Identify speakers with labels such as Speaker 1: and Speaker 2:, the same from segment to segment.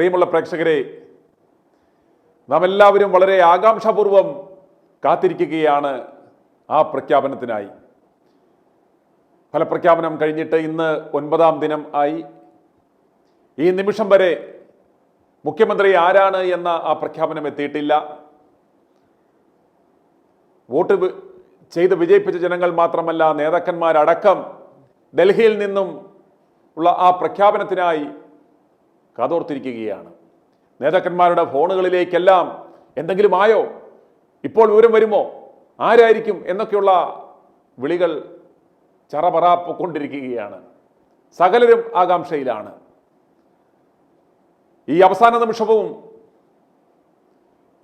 Speaker 1: പ്രിയമുള്ള പ്രേക്ഷകരെ, നാം എല്ലാവരും വളരെ ആകാംക്ഷാപൂർവം കാത്തിരിക്കുകയാണ് ആ പ്രഖ്യാപനത്തിനായി. ഫലപ്രഖ്യാപനം കഴിഞ്ഞിട്ട് ഇന്ന് 9-ാം ദിനം ആയി. ഈ നിമിഷം വരെ മുഖ്യമന്ത്രി ആരാണ് എന്ന ആ പ്രഖ്യാപനം എത്തിയിട്ടില്ല. വോട്ട് ചെയ്ത് വിജയിപ്പിച്ച ജനങ്ങൾ മാത്രമല്ല, നേതാക്കന്മാരടക്കം ഡൽഹിയിൽ നിന്നും ഉള്ള ആ പ്രഖ്യാപനത്തിനായി കാതോർത്തിരിക്കുകയാണ്. നേതാക്കന്മാരുടെ ഫോണുകളിലേക്കെല്ലാം എന്തെങ്കിലും ആയോ, ഇപ്പോൾ വിവരം വരുമോ, ആരായിരിക്കും എന്നൊക്കെയുള്ള വിളികൾ ചറപറാപ്പൊക്കൊണ്ടിരിക്കുകയാണ്. സകലരും ആകാംക്ഷയിലാണ്. ഈ അവസാന നിമിഷവും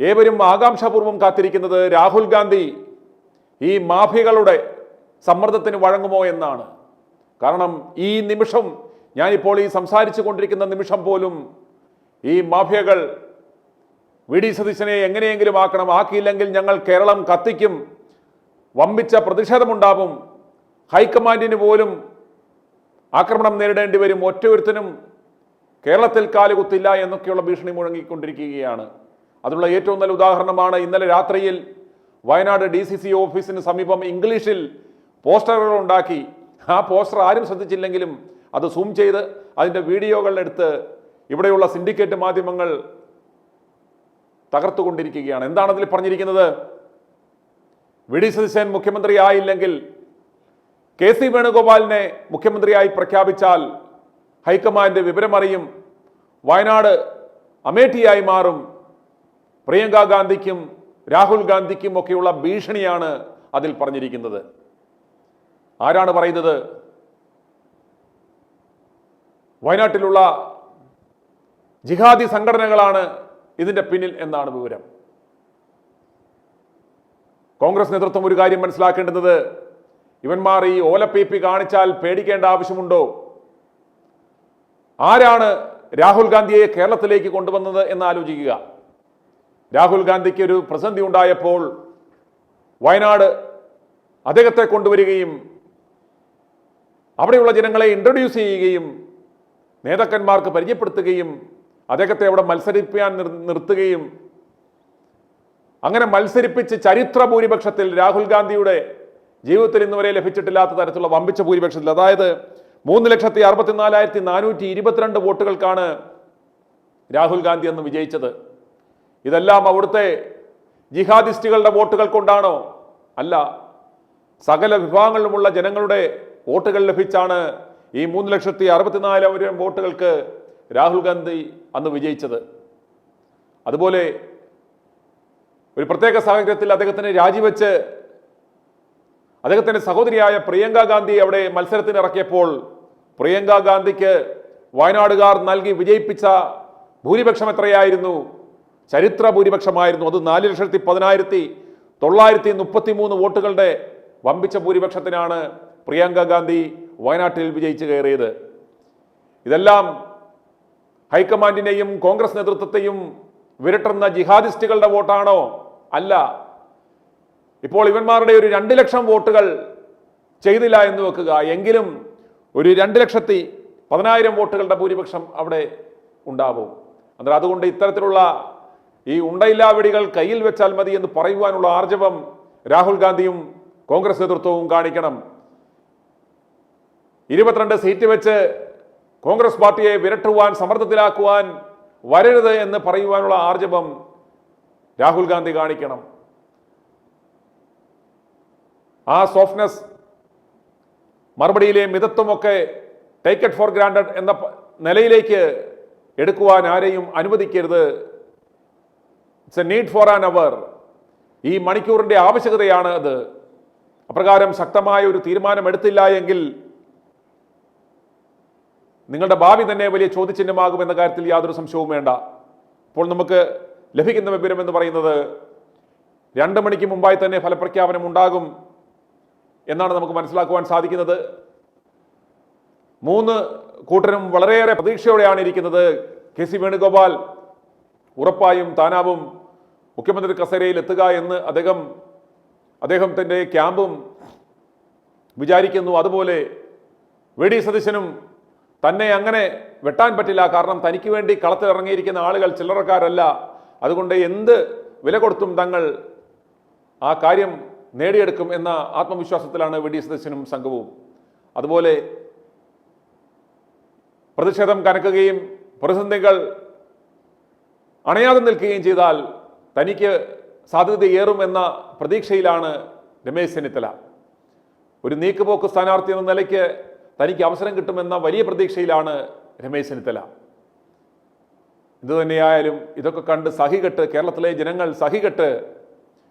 Speaker 1: ഏവരും ആകാംക്ഷാപൂർവം കാത്തിരിക്കുന്നത് രാഹുൽ ഗാന്ധി ഈ മാഫിയകളുടെ സമ്മർദ്ദത്തിന് വഴങ്ങുമോ എന്നാണ്. കാരണം ഈ നിമിഷം, ഞാനിപ്പോൾ ഈ സംസാരിച്ചു കൊണ്ടിരിക്കുന്ന നിമിഷം പോലും ഈ മാഫിയകൾ വി ഡി സതീശനെ എങ്ങനെയെങ്കിലും ആക്കണം, ആക്കിയില്ലെങ്കിൽ ഞങ്ങൾ കേരളം കത്തിക്കും, വമ്പിച്ച പ്രതിഷേധമുണ്ടാവും, ഹൈക്കമാൻഡിന് പോലും ആക്രമണം നേരിടേണ്ടി വരും, ഒറ്റയൊരുത്തനും കേരളത്തിൽ കാലുകുത്തില്ല എന്നൊക്കെയുള്ള ഭീഷണി മുഴങ്ങിക്കൊണ്ടിരിക്കുകയാണ്. അതിനുള്ള ഏറ്റവും നല്ല ഉദാഹരണമാണ് ഇന്നലെ രാത്രിയിൽ വയനാട് DCC ഓഫീസിന് സമീപം ഇംഗ്ലീഷിൽ പോസ്റ്ററുകൾ ഉണ്ടാക്കി. ആ പോസ്റ്റർ ആരും ശ്രദ്ധിച്ചില്ലെങ്കിലും അത് സൂം ചെയ്ത് അതിൻ്റെ വീഡിയോകൾ എടുത്ത് ഇവിടെയുള്ള സിൻഡിക്കേറ്റ് മാധ്യമങ്ങൾ തകർത്തുകൊണ്ടിരിക്കുകയാണ്. എന്താണ് അതിൽ പറഞ്ഞിരിക്കുന്നത്? വി ഡി സതീശൻ മുഖ്യമന്ത്രി ആയില്ലെങ്കിൽ, KC വേണുഗോപാലിനെ മുഖ്യമന്ത്രിയായി പ്രഖ്യാപിച്ചാൽ ഹൈക്കമാൻഡ് വിവരമറിയും, വയനാട് അമേഠിയായി മാറും, പ്രിയങ്ക ഗാന്ധിക്കും രാഹുൽ ഗാന്ധിക്കും ഒക്കെയുള്ള ഭീഷണിയാണ് അതിൽ പറഞ്ഞിരിക്കുന്നത്. ആരാണ് പറയുന്നത്? വയനാട്ടിലുള്ള ജിഹാദി സംഘടനകളാണ് ഇതിന്റെ പിന്നിൽ എന്നാണ് വിവരം. കോൺഗ്രസ് നേതൃത്വം ഒരു കാര്യം മനസ്സിലാക്കേണ്ടത്, ഇവന്മാർ ഈ ഓലപ്പീപ്പി കാണിച്ചാൽ പേടിക്കേണ്ട ആവശ്യമുണ്ടോ? ആരാണ് രാഹുൽ ഗാന്ധിയെ കേരളത്തിലേക്ക് കൊണ്ടുവന്നത് എന്ന് ആലോചിക്കുക. രാഹുൽ ഗാന്ധിക്ക് ഒരു പ്രതിസന്ധി ഉണ്ടായപ്പോൾ വയനാട് അദ്ദേഹത്തെ കൊണ്ടുവരികയും അവിടെയുള്ള ജനങ്ങളെ ഇൻട്രൊഡ്യൂസ് ചെയ്യുകയും നേതാക്കന്മാർക്ക് പരിചയപ്പെടുത്തുകയും അദ്ദേഹത്തെ അവിടെ മത്സരിപ്പിക്കാൻ നിർത്തുകയും അങ്ങനെ മത്സരിപ്പിച്ച് ചരിത്ര ഭൂരിപക്ഷത്തിൽ, രാഹുൽ ഗാന്ധിയുടെ ജീവിതത്തിൽ ഇന്നുവരെ ലഭിച്ചിട്ടില്ലാത്ത തരത്തിലുള്ള വമ്പിച്ച ഭൂരിപക്ഷത്തിൽ, അതായത് 3,64,422 വോട്ടുകൾക്കാണ് രാഹുൽ ഗാന്ധി അന്ന് വിജയിച്ചത്. ഇതെല്ലാം അവിടുത്തെ ജിഹാദിസ്റ്റുകളുടെ വോട്ടുകൾ കൊണ്ടാണോ? അല്ല, സകല വിഭാഗങ്ങളിലുമുള്ള ജനങ്ങളുടെ വോട്ടുകൾ ലഭിച്ചാണ് ഈ 3,64,000 വോട്ടുകൾക്ക് രാഹുൽ ഗാന്ധി അന്ന് വിജയിച്ചത്. അതുപോലെ ഒരു പ്രത്യേക സാഹചര്യത്തിൽ അദ്ദേഹത്തിന് രാജിവെച്ച് അദ്ദേഹത്തിന്റെ സഹോദരിയായ പ്രിയങ്ക ഗാന്ധി അവിടെ മത്സരത്തിന് ഇറക്കിയപ്പോൾ പ്രിയങ്ക ഗാന്ധിക്ക് വയനാടുകാർ നൽകി വിജയിപ്പിച്ച ഭൂരിപക്ഷം എത്രയായിരുന്നു? ചരിത്ര ഭൂരിപക്ഷമായിരുന്നു. അത് 4,10,933 വോട്ടുകളുടെ വമ്പിച്ച ഭൂരിപക്ഷത്തിനാണ് പ്രിയങ്ക ഗാന്ധി വയനാട്ടിൽ വിജയിച്ചു കയറിയത്. ഇതെല്ലാം ഹൈക്കമാൻഡിനെയും കോൺഗ്രസ് നേതൃത്വത്തെയും വിരട്ടുന്ന ജിഹാദിസ്റ്റുകളുടെ വോട്ടാണോ? അല്ല. ഇപ്പോൾ ഇവന്മാരുടെ ഒരു 2 ലക്ഷം വോട്ടുകൾ ചെയ്തില്ല എന്ന് വെക്കുക, എങ്കിലും ഒരു 2,10,000 വോട്ടുകളുടെ ഭൂരിപക്ഷം അവിടെ ഉണ്ടാവും. അന്നേരം അതുകൊണ്ട് ഇത്തരത്തിലുള്ള ഈ ഉണ്ടയില്ലാവിടികൾ കയ്യിൽ വെച്ചാൽ മതി എന്ന് പറയുവാനുള്ള ആർജവം രാഹുൽ ഗാന്ധിയും കോൺഗ്രസ് നേതൃത്വവും കാണിക്കണം. 22 സീറ്റ് വെച്ച് കോൺഗ്രസ് പാർട്ടിയെ വിരട്ടുവാൻ, സമ്മർദ്ദത്തിലാക്കുവാൻ വരരുത് എന്ന് പറയുവാനുള്ള ആർജവം രാഹുൽ ഗാന്ധി കാണിക്കണം. ആ സോഫ്റ്റ്നെസ്, മറുപടിയിലെ മിതത്വമൊക്കെ ടേക്ക് ഇറ്റ് ഫോർ ഗ്രാൻഡഡ് എന്ന നിലയിലേക്ക് എടുക്കുവാൻ ആരെയും അനുവദിക്കരുത്. It's a need for an hour. ഈ മണിക്കൂറിന്റെ ആവശ്യകതയാണ് അത്. അപ്രകാരം ശക്തമായ ഒരു തീരുമാനം എടുത്തില്ല എങ്കിൽ നിങ്ങളുടെ ഭാവി തന്നെ വലിയ ചോദ്യചിഹ്നമാകുമെന്ന കാര്യത്തിൽ യാതൊരു സംശയവും വേണ്ട. ഇപ്പോൾ നമുക്ക് ലഭിക്കുന്ന വിവരം എന്ന് പറയുന്നത് 2 മണിക്ക് മുമ്പായി തന്നെ ഫലപ്രഖ്യാപനം ഉണ്ടാകും എന്നാണ് നമുക്ക് മനസ്സിലാക്കുവാൻ സാധിക്കുന്നത്. 3 കൂട്ടരും വളരെയേറെ പ്രതീക്ഷയോടെയാണ് ഇരിക്കുന്നത്. KC വേണുഗോപാൽ ഉറപ്പായും താനാവും മുഖ്യമന്ത്രി കസേരയിൽ എത്തുക എന്ന് അദ്ദേഹത്തിന്റെ ക്യാമ്പും വിചാരിക്കുന്നു. അതുപോലെ വി ഡി സതീശനും തന്നെ അങ്ങനെ വെട്ടാൻ പറ്റില്ല. കാരണം തനിക്ക് വേണ്ടി കളത്തിലിറങ്ങിയിരിക്കുന്ന ആളുകൾ ചില്ലറക്കാരല്ല. അതുകൊണ്ട് എന്ത് വില കൊടുത്തും തങ്ങൾ ആ കാര്യം നേടിയെടുക്കും എന്ന ആത്മവിശ്വാസത്തിലാണ് വി ഡി സതീശനും സംഘവും. അതുപോലെ പ്രതിഷേധം കനക്കുകയും പ്രതിസന്ധികൾ അണയാതെ നിൽക്കുകയും ചെയ്താൽ തനിക്ക് സാധ്യതയേറുമെന്ന പ്രതീക്ഷയിലാണ് രമേശ് ചെന്നിത്തല. ഒരു നീക്കുപോക്ക് സ്ഥാനാർത്ഥി എന്ന നിലയ്ക്ക് തനിക്ക് അവസരം കിട്ടുമെന്ന വലിയ പ്രതീക്ഷയിലാണ് രമേശ് ചെന്നിത്തല. ഇതുതന്നെയായാലും ഇതൊക്കെ കണ്ട് സഹികെട്ട്, കേരളത്തിലെ ജനങ്ങൾ സഹികെട്ട്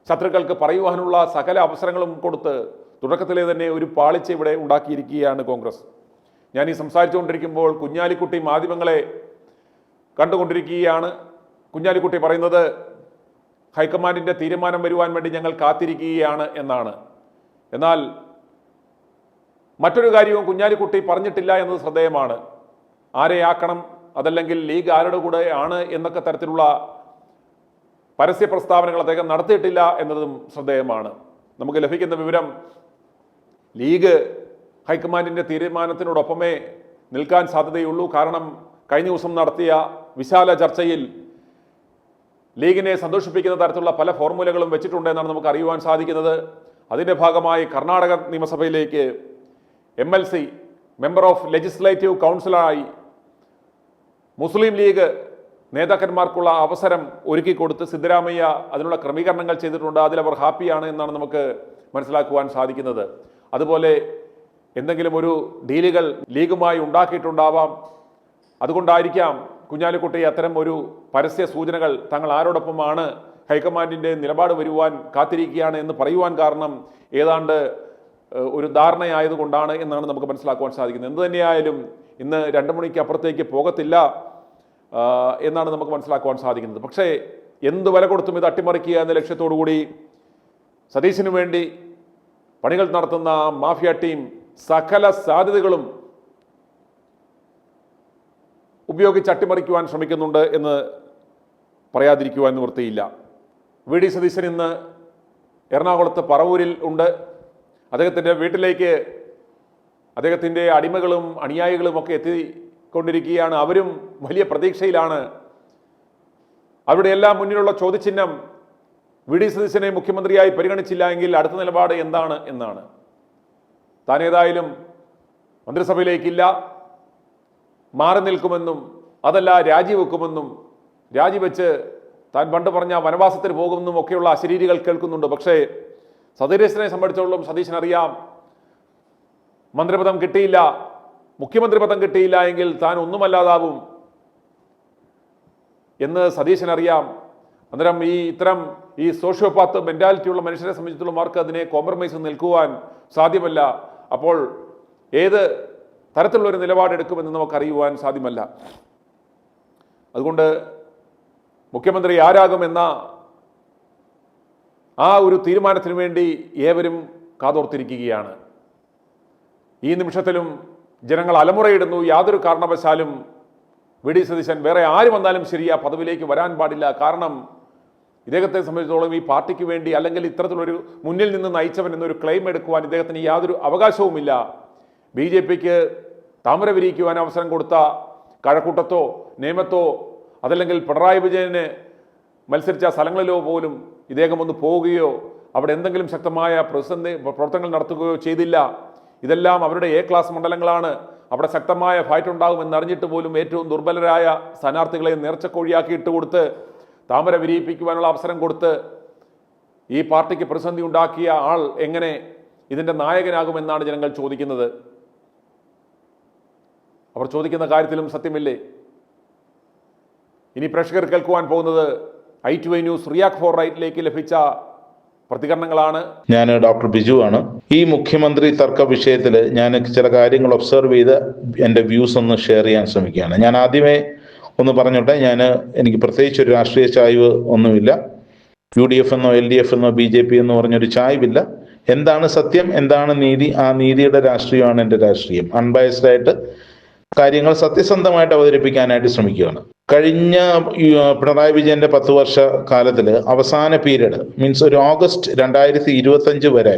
Speaker 1: ശത്രുക്കൾക്ക് പറയുവാനുള്ള സകല അവസരങ്ങളും കൊടുത്ത് തുടക്കത്തിലെ തന്നെ ഒരു പാളിച്ച ഇവിടെ ഉണ്ടാക്കിയിരിക്കുകയാണ് കോൺഗ്രസ്. ഞാൻ ഈ സംസാരിച്ചുകൊണ്ടിരിക്കുമ്പോൾ കുഞ്ഞാലിക്കുട്ടി മാധ്യമങ്ങളെ കണ്ടുകൊണ്ടിരിക്കുകയാണ്. കുഞ്ഞാലിക്കുട്ടി പറയുന്നത് ഹൈക്കമാൻഡിൻ്റെ തീരുമാനം വരുവാൻ വേണ്ടി ഞങ്ങൾ കാത്തിരിക്കുകയാണ് എന്നാണ്. എന്നാൽ മറ്റൊരു കാര്യവും കുഞ്ഞാലിക്കുട്ടി പറഞ്ഞിട്ടില്ല എന്നത് ശ്രദ്ധേയമാണ്. ആരെ ആക്കണം, അതല്ലെങ്കിൽ ലീഗ് ആരുടെ കൂടെ ആണ് എന്നൊക്കെ തരത്തിലുള്ള പരസ്യ പ്രസ്താവനകൾ അദ്ദേഹം നടത്തിയിട്ടില്ല എന്നതും ശ്രദ്ധേയമാണ്. നമുക്ക് ലഭിക്കുന്ന വിവരം ലീഗ് ഹൈക്കമാൻഡിൻ്റെ തീരുമാനത്തിനോടൊപ്പമേ നിൽക്കാൻ സാധ്യതയുള്ളൂ. കാരണം കഴിഞ്ഞ ദിവസം നടത്തിയ വിശാല ചർച്ചയിൽ ലീഗിനെ സന്തോഷിപ്പിക്കുന്ന തരത്തിലുള്ള പല ഫോർമുലകളും വെച്ചിട്ടുണ്ട് എന്നാണ് നമുക്ക് അറിയുവാൻ സാധിക്കുന്നത്. അതിൻ്റെ ഭാഗമായി കർണാടക നിയമസഭയിലേക്ക് MLC മെമ്പർ ഓഫ് ലെജിസ്ലേറ്റീവ് കൗൺസിലായി മുസ്ലിം ലീഗ് നേതാക്കന്മാർക്കുള്ള അവസരം ഒരുക്കിക്കൊടുത്ത് സിദ്ധരാമയ്യ അതിനുള്ള ക്രമീകരണങ്ങൾ ചെയ്തിട്ടുണ്ട്. അതിലവർ ഹാപ്പിയാണ് എന്നാണ് നമുക്ക് മനസ്സിലാക്കുവാൻ സാധിക്കുന്നത്. അതുപോലെ എന്തെങ്കിലും ഒരു ഡീലുകൾ ലീഗുമായി ഉണ്ടാക്കിയിട്ടുണ്ടാവാം. അതുകൊണ്ടായിരിക്കാം കുഞ്ഞാലിക്കുട്ടി അത്തരം ഒരു പരസ്യ സൂചനകൾ തങ്ങൾ ആരോടൊപ്പമാണ് ഹൈക്കമാൻഡിൻ്റെ നിലപാട് വരുവാൻ കാത്തിരിക്കുകയാണ് എന്ന് പറയുവാൻ കാരണം ഏതാണ്ട് ഒരു ധാരണയായതുകൊണ്ടാണ് എന്നാണ് നമുക്ക് മനസ്സിലാക്കുവാൻ സാധിക്കുന്നത്. എന്ത് തന്നെയായാലും ഇന്ന് 2 മണിക്ക് അപ്പുറത്തേക്ക് പോകത്തില്ല എന്നാണ് നമുക്ക് മനസ്സിലാക്കുവാൻ സാധിക്കുന്നത്. പക്ഷേ എന്ത് വില കൊടുത്തും ഇത് അട്ടിമറിക്കുക എന്ന ലക്ഷ്യത്തോടു കൂടി സതീശിനു വേണ്ടി പണികൾ നടത്തുന്ന മാഫിയ ടീം സകല സാധ്യതകളും ഉപയോഗിച്ച് അട്ടിമറിക്കുവാൻ ശ്രമിക്കുന്നുണ്ട് എന്ന് പറയാതിരിക്കുവാൻ നിവൃത്തിയില്ല. വി ഡി സതീശൻ ഇന്ന് എറണാകുളത്ത് പറവൂരിൽ ഉണ്ട്. അദ്ദേഹത്തിൻ്റെ വീട്ടിലേക്ക് അദ്ദേഹത്തിൻ്റെ അടിമകളും അനുയായികളും ഒക്കെ എത്തിക്കൊണ്ടിരിക്കുകയാണ്. അവരും വലിയ പ്രതീക്ഷയിലാണ്. അവരുടെ എല്ലാം മുന്നിലുള്ള ചോദ്യചിഹ്നം വി ഡി സതീശനെ മുഖ്യമന്ത്രിയായി പരിഗണിച്ചില്ല എങ്കിൽ അടുത്ത നിലപാട് എന്താണ് എന്നാണ്. താൻ ഏതായാലും മന്ത്രിസഭയിലേക്കില്ല, മാറി നിൽക്കുമെന്നും അതല്ല രാജിവെക്കുമെന്നും, രാജിവെച്ച് താൻ പണ്ട് പറഞ്ഞ വനവാസത്തിന് പോകുമെന്നും ഒക്കെയുള്ള അശരീരികൾ കേൾക്കുന്നുണ്ട്. പക്ഷേ സതീശനെ സംബന്ധിച്ചോളം സതീശൻ അറിയാം, മന്ത്രിപദം കിട്ടിയില്ല, മുഖ്യമന്ത്രി പദം കിട്ടിയില്ല എങ്കിൽ താൻ ഒന്നുമല്ലാതാവും എന്ന് സതീശൻ അറിയാം. അന്നേരം ഇത്തരം സോഷ്യോപാത്ത് മെന്റാലിറ്റിയുള്ള മനുഷ്യരെ സംബന്ധിച്ചിടത്തോളം അവർക്ക് അതിനെ കോംപ്രമൈസ് നിൽക്കുവാൻ സാധ്യമല്ല. അപ്പോൾ ഏത് തരത്തിലുള്ളൊരു നിലപാടെടുക്കുമെന്ന് നമുക്കറിയുവാൻ സാധ്യമല്ല. അതുകൊണ്ട് മുഖ്യമന്ത്രി ആരാകുമെന്ന ആ ഒരു തീരുമാനത്തിന് വേണ്ടി ഏവരും കാതോർത്തിരിക്കുകയാണ്. ഈ നിമിഷത്തിലും ജനങ്ങൾ അലമുറയിടുന്നു. യാതൊരു കാരണവശാലും വി ഡി സതീശൻ വേറെ ആര് വന്നാലും ശരി ആ പദവിയിലേക്ക് വരാൻ പാടില്ല. കാരണം ഇദ്ദേഹത്തെ സംബന്ധിച്ചിടത്തോളം ഈ പാർട്ടിക്ക് വേണ്ടി അല്ലെങ്കിൽ ഇത്തരത്തിലൊരു മുന്നിൽ നിന്ന് നയിച്ചവൻ എന്നൊരു ക്ലെയിം എടുക്കുവാൻ ഇദ്ദേഹത്തിന് യാതൊരു അവകാശവുമില്ല. BJPക്ക് താമര വിരിയിക്കുവാൻ അവസരം കൊടുത്ത കഴക്കൂട്ടത്തോ നേമത്തോ അതല്ലെങ്കിൽ പിണറായി വിജയന് മത്സരിച്ച സ്ഥലങ്ങളിലോ പോലും ഇദ്ദേഹം ഒന്ന് പോവുകയോ അവിടെ എന്തെങ്കിലും ശക്തമായ പ്രവർത്തനങ്ങൾ നടത്തുകയോ ചെയ്തില്ല. ഇതെല്ലാം അവരുടെ A ക്ലാസ് മണ്ഡലങ്ങളാണ്. അവിടെ ശക്തമായ ഫൈറ്റ് ഉണ്ടാകുമെന്നറിഞ്ഞിട്ട് പോലും ഏറ്റവും ദുർബലരായ സ്ഥാനാർത്ഥികളെ നേർച്ചക്കോഴിയാക്കി ഇട്ടുകൊടുത്ത് താമര വിരിയിപ്പിക്കുവാനുള്ള അവസരം കൊടുത്ത് ഈ പാർട്ടിക്ക് പ്രതിസന്ധി ഉണ്ടാക്കിയ ആൾ എങ്ങനെ ഇതിൻ്റെ നായകനാകുമെന്നാണ് ജനങ്ങൾ ചോദിക്കുന്നത്. അവർ ചോദിക്കുന്ന കാര്യത്തിലും സത്യമില്ലേ? ഇനി പ്രേക്ഷകർ കേൾക്കുവാൻ പോകുന്നത് i2i ന്യൂസ് റിയാക്ട് ഫോർ റൈറ്റിലേക്ക് ലഭിച്ച പ്രതികരണങ്ങളാണ്.
Speaker 2: ഞാൻ ഡോക്ടർ ബിജു ആണ്. ഈ മുഖ്യമന്ത്രി തർക്ക വിഷയത്തിൽ ഞാൻ ചില കാര്യങ്ങൾ ഒബ്സർവ് ചെയ്ത് എൻ്റെ വ്യൂസ് ഒന്ന് ഷെയർ ചെയ്യാൻ ശ്രമിക്കുകയാണ്. ഞാൻ ആദ്യമേ ഒന്ന് പറഞ്ഞോട്ടെ, എനിക്ക് പ്രത്യേകിച്ച് ഒരു രാഷ്ട്രീയ ചായ്വ് ഒന്നുമില്ല. UDF എന്നോ LDF എന്നോ BJP എന്ന് പറഞ്ഞൊരു ചായ്വില്ല. എന്താണ് സത്യം, എന്താണ് നീതി, ആ നീതിയുടെ രാഷ്ട്രീയമാണ് എൻ്റെ രാഷ്ട്രീയം. അൺബയസ്ഡ് ആയിട്ട് കാര്യങ്ങൾ സത്യസന്ധമായിട്ട് അവതരിപ്പിക്കാനായിട്ട് ശ്രമിക്കുകയാണ്. കഴിഞ്ഞ പിണറായി വിജയന്റെ 10 വർഷ കാലത്തിൽ അവസാന പീരീഡ് മീൻസ് ഒരു ഓഗസ്റ്റ് 2025 വരെ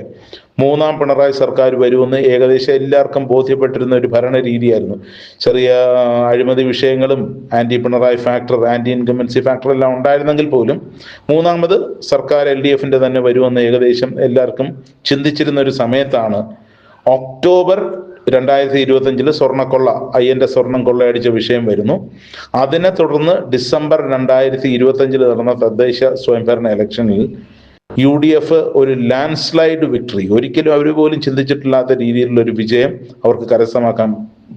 Speaker 2: മൂന്നാം പിണറായി സർക്കാർ വരുമെന്ന് ഏകദേശം എല്ലാവർക്കും ബോധ്യപ്പെട്ടിരുന്ന ഒരു ഭരണ രീതിയായിരുന്നു. ചെറിയ അഴിമതി വിഷയങ്ങളും anti Pinarayi factor, anti incumbency factor എല്ലാം ഉണ്ടായിരുന്നെങ്കിൽ പോലും മൂന്നാമത് സർക്കാർ LDFന്റെ തന്നെ വരുമെന്ന് ഏകദേശം എല്ലാവർക്കും ചിന്തിച്ചിരുന്ന ഒരു സമയത്താണ് ഒക്ടോബർ 2025 സ്വർണ്ണക്കൊള്ള, അയ്യന്റെ സ്വർണം കൊള്ളയടിച്ച വിഷയം വരുന്നു. അതിനെ തുടർന്ന് ഡിസംബർ 2025 നടന്ന തദ്ദേശ സ്വയംഭരണ ഇലക്ഷനിൽ UDF ഒരു ലാൻഡ് സ്ലൈഡ് വിക്ടറി, ഒരിക്കലും അവർ പോലും ചിന്തിച്ചിട്ടില്ലാത്ത രീതിയിലുള്ള ഒരു വിജയം അവർക്ക് കരസ്ഥമാക്കാൻ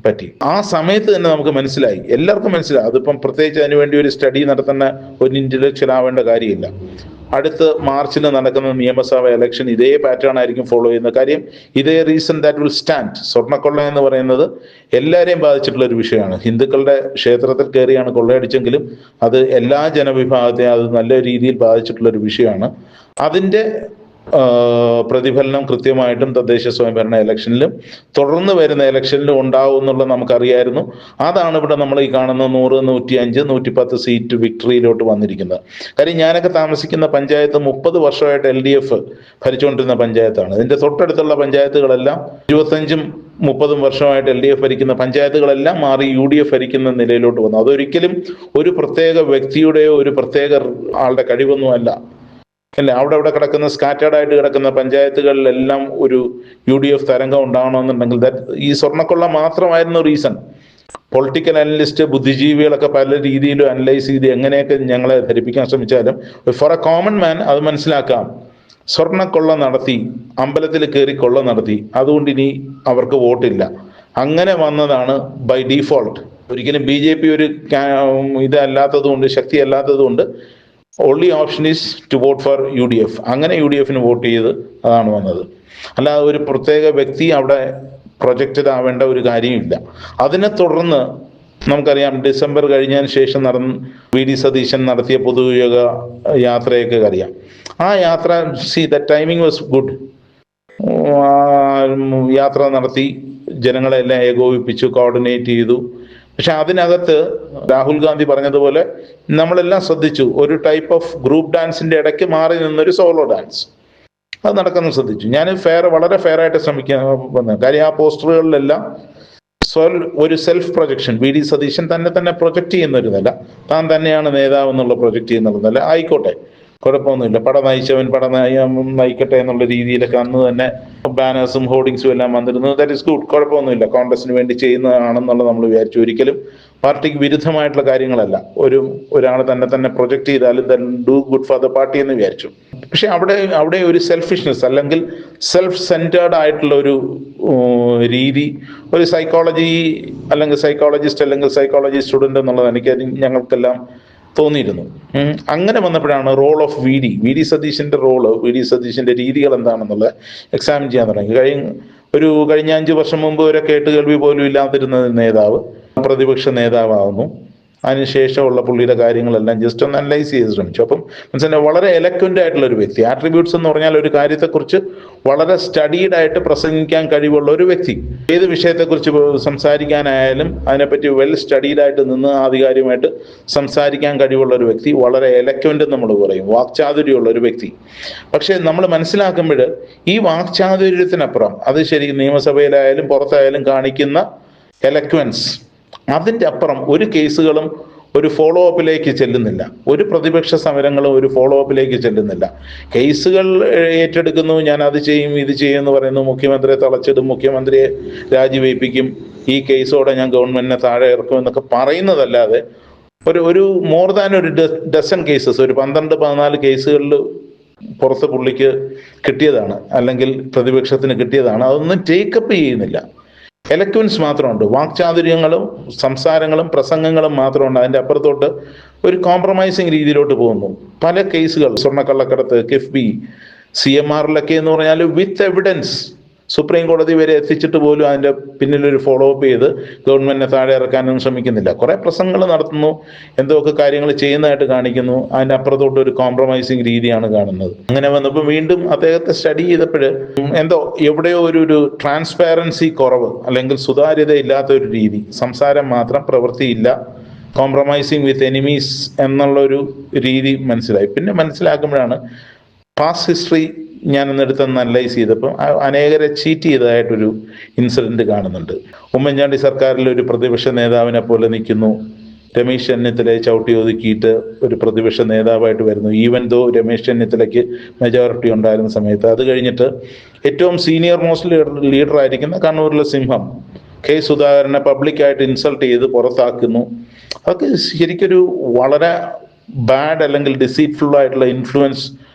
Speaker 2: പറ്റി. ആ സമയത്ത് തന്നെ നമുക്ക് മനസ്സിലായി, എല്ലാവർക്കും മനസ്സിലായി, അതിപ്പം പ്രത്യേകിച്ച് അതിനുവേണ്ടി ഒരു സ്റ്റഡി നടത്തുന്ന ഒരു ഇന്റലക്ച്വൽ ആവേണ്ട കാര്യമില്ല. അടുത്ത മാർച്ചിൽ നടക്കുന്ന നിയമസഭ ഇലക്ഷൻ ഇതേ പാറ്റേൺ ആയിരിക്കും ഫോളോ ചെയ്യുന്ന കാര്യം. ഇതേ റീസൺ ദാറ്റ് വിൽ സ്റ്റാൻഡ്. സ്വർണ്ണക്കൊള്ള എന്ന് പറയുന്നത് എല്ലാവരെയും ബാധിച്ചിട്ടുള്ള ഒരു വിഷയമാണ്. ഹിന്ദുക്കളുടെ ക്ഷേത്രത്തിൽ കയറിയാണ് കൊള്ളയടിച്ചെങ്കിലും അത് എല്ലാ ജനവിഭാഗത്തെയും അത് നല്ല രീതിയിൽ ബാധിച്ചിട്ടുള്ള ഒരു വിഷയമാണ്. അതിൻ്റെ പ്രതിഫലനം കൃത്യമായിട്ടും തദ്ദേശ സ്വയംഭരണ ഇലക്ഷനിലും തുടർന്ന് വരുന്ന ഇലക്ഷനിലും ഉണ്ടാവും എന്നുള്ളത് നമുക്കറിയായിരുന്നു. അതാണ് ഇവിടെ നമ്മൾ ഈ കാണുന്ന 100, 105, 110 സീറ്റ് വിക്ടറിയിലോട്ട് വന്നിരിക്കുന്നത്. കാര്യം ഞാനൊക്കെ താമസിക്കുന്ന പഞ്ചായത്ത് 30 വർഷമായിട്ട് LDF ഭരിച്ചുകൊണ്ടിരുന്ന പഞ്ചായത്താണ്. ഇതിന്റെ തൊട്ടടുത്തുള്ള പഞ്ചായത്തുകളെല്ലാം 25ഉം 30ഉം വർഷമായിട്ട് LDF ഭരിക്കുന്ന പഞ്ചായത്തുകളെല്ലാം മാറി UDF ഭരിക്കുന്ന നിലയിലോട്ട് വന്നു. അതൊരിക്കലും ഒരു പ്രത്യേക വ്യക്തിയുടെയോ ഒരു പ്രത്യേക ആളുടെ കഴിവൊന്നുമല്ല. അല്ല, അവിടെ കിടക്കുന്ന സ്കാറ്റേർഡ് ആയിട്ട് കിടക്കുന്ന പഞ്ചായത്തുകളിലെല്ലാം ഒരു UDF തരംഗം ഉണ്ടാവണമെന്നുണ്ടെങ്കിൽ ഈ സ്വർണ്ണക്കൊള്ള മാത്രമായിരുന്നു റീസൺ. പൊളിറ്റിക്കൽ അനലിസ്റ്റ്, ബുദ്ധിജീവികളൊക്കെ പല രീതിയിലും അനലൈസ് ചെയ്ത് എങ്ങനെയൊക്കെ ഞങ്ങളെ ധരിപ്പിക്കാൻ ശ്രമിച്ചാലും ഫോർ എ കോമൺ മാൻ അത് മനസ്സിലാക്കാം. സ്വർണ്ണക്കൊള്ള നടത്തി, അമ്പലത്തിൽ കയറി കൊള്ള നടത്തി, അതുകൊണ്ട് ഇനി അവർക്ക് വോട്ടില്ല, അങ്ങനെ വന്നതാണ് ബൈ ഡീഫോൾട്ട്. ഒരിക്കലും BJP ഒരു ഇതല്ലാത്തത് കൊണ്ട്, ശക്തി അല്ലാത്തത് കൊണ്ട് only option is to vote for UDF. അങ്ങനെ UDFന് വോട്ട് ചെയ്ത് അതാണ് വന്നത്. അല്ലാതെ ഒരു പ്രത്യേക വ്യക്തി അവിടെ പ്രൊജക്റ്റഡ് ആവേണ്ട ഒരു കാര്യമില്ല. അതിനെ തുടർന്ന് നമുക്കറിയാം, ഡിസംബർ കഴിഞ്ഞതിന് ശേഷം VD സതീശൻ നടത്തിയ പൊതുയോഗ യാത്രയൊക്കെ അറിയാം. ആ യാത്ര ദ ടൈമിംഗ് വാസ് ഗുഡ്. യാത്ര നടത്തി, ജനങ്ങളെല്ലാം ഏകോപിപ്പിച്ചു, കോർഡിനേറ്റ് ചെയ്തു. പക്ഷെ അതിനകത്ത് രാഹുൽ ഗാന്ധി പറഞ്ഞതുപോലെ നമ്മളെല്ലാം ശ്രദ്ധിച്ചു, ഒരു ടൈപ്പ് ഓഫ് ഗ്രൂപ്പ് ഡാൻസിന്റെ ഇടയ്ക്ക് മാറി നിന്നൊരു സോളോ ഡാൻസ് അത് നടക്കുന്നത് ശ്രദ്ധിച്ചു. ഞാൻ വളരെ ഫെയർ ആയിട്ട് ശ്രമിക്കാൻ വന്നത്. കാര്യം ആ പോസ്റ്ററുകളിലെല്ലാം ഒരു സെൽഫ് പ്രൊജക്ഷൻ, VD സതീശൻ തന്നെ പ്രൊജക്ട് ചെയ്യുന്നൊരു നില, താൻ തന്നെയാണ് നേതാവ് എന്നുള്ള പ്രൊജക്ട് ചെയ്യുന്ന നില. ആയിക്കോട്ടെ, കുഴപ്പമൊന്നുമില്ല, പട നയിച്ചവൻ നയിക്കട്ടെ എന്നുള്ള രീതിയിലൊക്കെ അന്ന് തന്നെ ബാനേഴ്സും ഹോർഡിങ്സും എല്ലാം വന്നിരുന്നത്. ദാറ്റ് ഇസ് ഗുഡ്, കുഴപ്പമൊന്നുമില്ല, കോൺഗ്രസിന് വേണ്ടി ചെയ്യുന്നതാണെന്നുള്ളത് നമ്മൾ വിചാരിച്ചു. ഒരിക്കലും പാർട്ടിക്ക് വിരുദ്ധമായിട്ടുള്ള കാര്യങ്ങളല്ല. ഒരാൾ തന്നെ പ്രൊജക്ട് ചെയ്താലും do good for the party എന്ന് വിചാരിച്ചു. പക്ഷെ അവിടെ ഒരു സെൽഫിഷ്നെസ് അല്ലെങ്കിൽ സെൽഫ് സെന്റേർഡ് ആയിട്ടുള്ള ഒരു രീതി, ഒരു സൈക്കോളജി അല്ലെങ്കിൽ സൈക്കോളജിസ്റ്റ് അല്ലെങ്കിൽ സൈക്കോളജി സ്റ്റുഡന്റ് എന്നുള്ളത് എനിക്ക് ഞങ്ങൾക്കെല്ലാം തോന്നിയിരുന്നു. അങ്ങനെ വന്നപ്പോഴാണ് റോൾ ഓഫ് VD സതീശന്റെ റോള്, VD സതീശന്റെ രീതികൾ എന്താണെന്നുള്ളത് എക്സാമിൻ ചെയ്യാൻ തുടങ്ങി. കഴിഞ്ഞ 5 വർഷം മുമ്പ് വരെ കേട്ടുകേൾവി പോലും ഇല്ലാതിരുന്ന നേതാവ് പ്രതിപക്ഷ നേതാവാകുന്നു. അതിനുശേഷമുള്ള പുള്ളിയുടെ കാര്യങ്ങളെല്ലാം ജസ്റ്റ് ഒന്ന് അനലൈസ് ചെയ്ത് ശ്രമിച്ചു. അപ്പം മനസ്സിലായി, വളരെ എലക്വന്റ് ആയിട്ടുള്ള ഒരു വ്യക്തി. ആട്രിബ്യൂട്ട്സ് എന്ന് പറഞ്ഞാൽ ഒരു കാര്യത്തെക്കുറിച്ച് വളരെ സ്റ്റഡീഡ് ആയിട്ട് പ്രസംഗിക്കാൻ കഴിവുള്ള ഒരു വ്യക്തി. ഏത് വിഷയത്തെക്കുറിച്ച് സംസാരിക്കാനായാലും അതിനെപ്പറ്റി വെൽ സ്റ്റഡീഡ് ആയിട്ട് നിന്ന് ആധികാരികമായിട്ട് സംസാരിക്കാൻ കഴിവുള്ള ഒരു വ്യക്തി, വളരെ എലക്വന്റ് നമ്മൾ പറയും, വാക്ചാതുര്യമുള്ള ഒരു വ്യക്തി. പക്ഷെ നമ്മൾ മനസ്സിലാക്കുമ്പോൾ ഈ വാക്ചാതുര്യത്തിനപ്പുറം, അത് ശരി നിയമസഭയിലായാലും പുറത്തായാലും കാണിക്കുന്ന എലക്വൻസ്, അതിൻ്റെ അപ്പുറം ഒരു കേസുകളും ഒരു ഫോളോ അപ്പിലേക്ക് ചെല്ലുന്നില്ല. ഒരു പ്രതിപക്ഷ സമരങ്ങളും ഒരു ഫോളോ അപ്പിലേക്ക് ചെല്ലുന്നില്ല. കേസുകൾ ഏറ്റെടുക്കുന്നു, ഞാൻ അത് ചെയ്യും ഇത് ചെയ്യും എന്ന് പറയുന്നു, മുഖ്യമന്ത്രിയെ തളച്ചിടും, മുഖ്യമന്ത്രിയെ രാജിവയ്പ്പിക്കും, ഈ കേസോടെ ഞാൻ ഗവൺമെന്റിനെ താഴെ ഇറക്കും എന്നൊക്കെ പറയുന്നതല്ലാതെ ഒരു മോർ ദാൻ ഒരു ഡസൻ കേസസ്, ഒരു 12-14 കേസുകളിൽ പുറത്ത് പുള്ളിക്ക് കിട്ടിയതാണ്, അല്ലെങ്കിൽ പ്രതിപക്ഷത്തിന് കിട്ടിയതാണ്. അതൊന്നും ടേക്കപ്പ് ചെയ്യുന്നില്ല. എലക്വൻസ് മാത്രമുണ്ട്, വാക്ചാതുര്യങ്ങളും സംസാരങ്ങളും പ്രസംഗങ്ങളും മാത്രമുണ്ട്. അതിൻ്റെ അപ്പുറത്തോട്ട് ഒരു കോംപ്രമൈസിങ് രീതിയിലോട്ട് പോകുന്നു. പല കേസുകൾ, സ്വർണ്ണക്കള്ളക്കടത്ത്, കിഫ്ബി, CMRലൊക്കെ എന്ന് പറഞ്ഞാൽ വിത്ത് എവിഡൻസ് സുപ്രീം കോടതി വരെ എത്തിച്ചിട്ട് പോലും അതിൻ്റെ പിന്നിലൊരു ഫോളോ അപ്പ് ചെയ്ത് ഗവൺമെന്റിനെ താഴെ ഇറക്കാനൊന്നും ശ്രമിക്കുന്നില്ല. കുറെ പ്രസംഗങ്ങൾ നടത്തുന്നു, എന്തൊക്കെ കാര്യങ്ങൾ ചെയ്യുന്നതായിട്ട് കാണിക്കുന്നു, അതിൻ്റെ അപ്പുറത്തോട്ട് ഒരു കോംപ്രമൈസിങ് രീതിയാണ് കാണുന്നത്. അങ്ങനെ വന്നപ്പോൾ വീണ്ടും അദ്ദേഹത്തെ സ്റ്റഡി ചെയ്തപ്പോൾ എന്തോ എവിടെയോ ഒരു ട്രാൻസ്പാരൻസി കുറവ്, അല്ലെങ്കിൽ സുതാര്യത ഇല്ലാത്ത ഒരു രീതി, സംസാരം മാത്രം, പ്രവൃത്തിയില്ല, കോംപ്രമൈസിങ് വിത്ത് എനിമീസ് എന്നുള്ളൊരു രീതി മനസ്സിലായി. പിന്നെ മനസ്സിലാക്കുമ്പോഴാണ് പാസ്റ്റ് ഹിസ്റ്ററി ഞാനൊന്നെടുത്ത് അനലൈസ് ചെയ്തപ്പോൾ അനേകരെ ചീറ്റ് ചെയ്തതായിട്ടൊരു ഇൻസിഡന്റ് കാണുന്നുണ്ട്. ഉമ്മൻചാണ്ടി സർക്കാരിൽ ഒരു പ്രതിപക്ഷ നേതാവിനെ പോലെ നിൽക്കുന്നു, രമേശ് ചെന്നിത്തലയെ ചവിട്ടി ഒതുക്കിയിട്ട് ഒരു പ്രതിപക്ഷ നേതാവായിട്ട് വരുന്നു. ഈവൻ ദോ രമേശ് ചെന്നിത്തലയ്ക്ക് മെജോറിറ്റി ഉണ്ടായിരുന്ന സമയത്ത്, അത് കഴിഞ്ഞിട്ട് ഏറ്റവും സീനിയർ മോസ്റ്റ് ലീഡർ ആയിരിക്കുന്ന കണ്ണൂരിലെ സിംഹം കെ സുധാകരനെ പബ്ലിക്കായിട്ട് ഇൻസൾട്ട് ചെയ്ത് പുറത്താക്കുന്നു. അതൊക്കെ ശരിക്കൊരു വളരെ ബാഡ് അല്ലെങ്കിൽ ഡിസീറ്റ്ഫുൾ ആയിട്ടുള്ള ഇൻഫ്ലുവൻസ്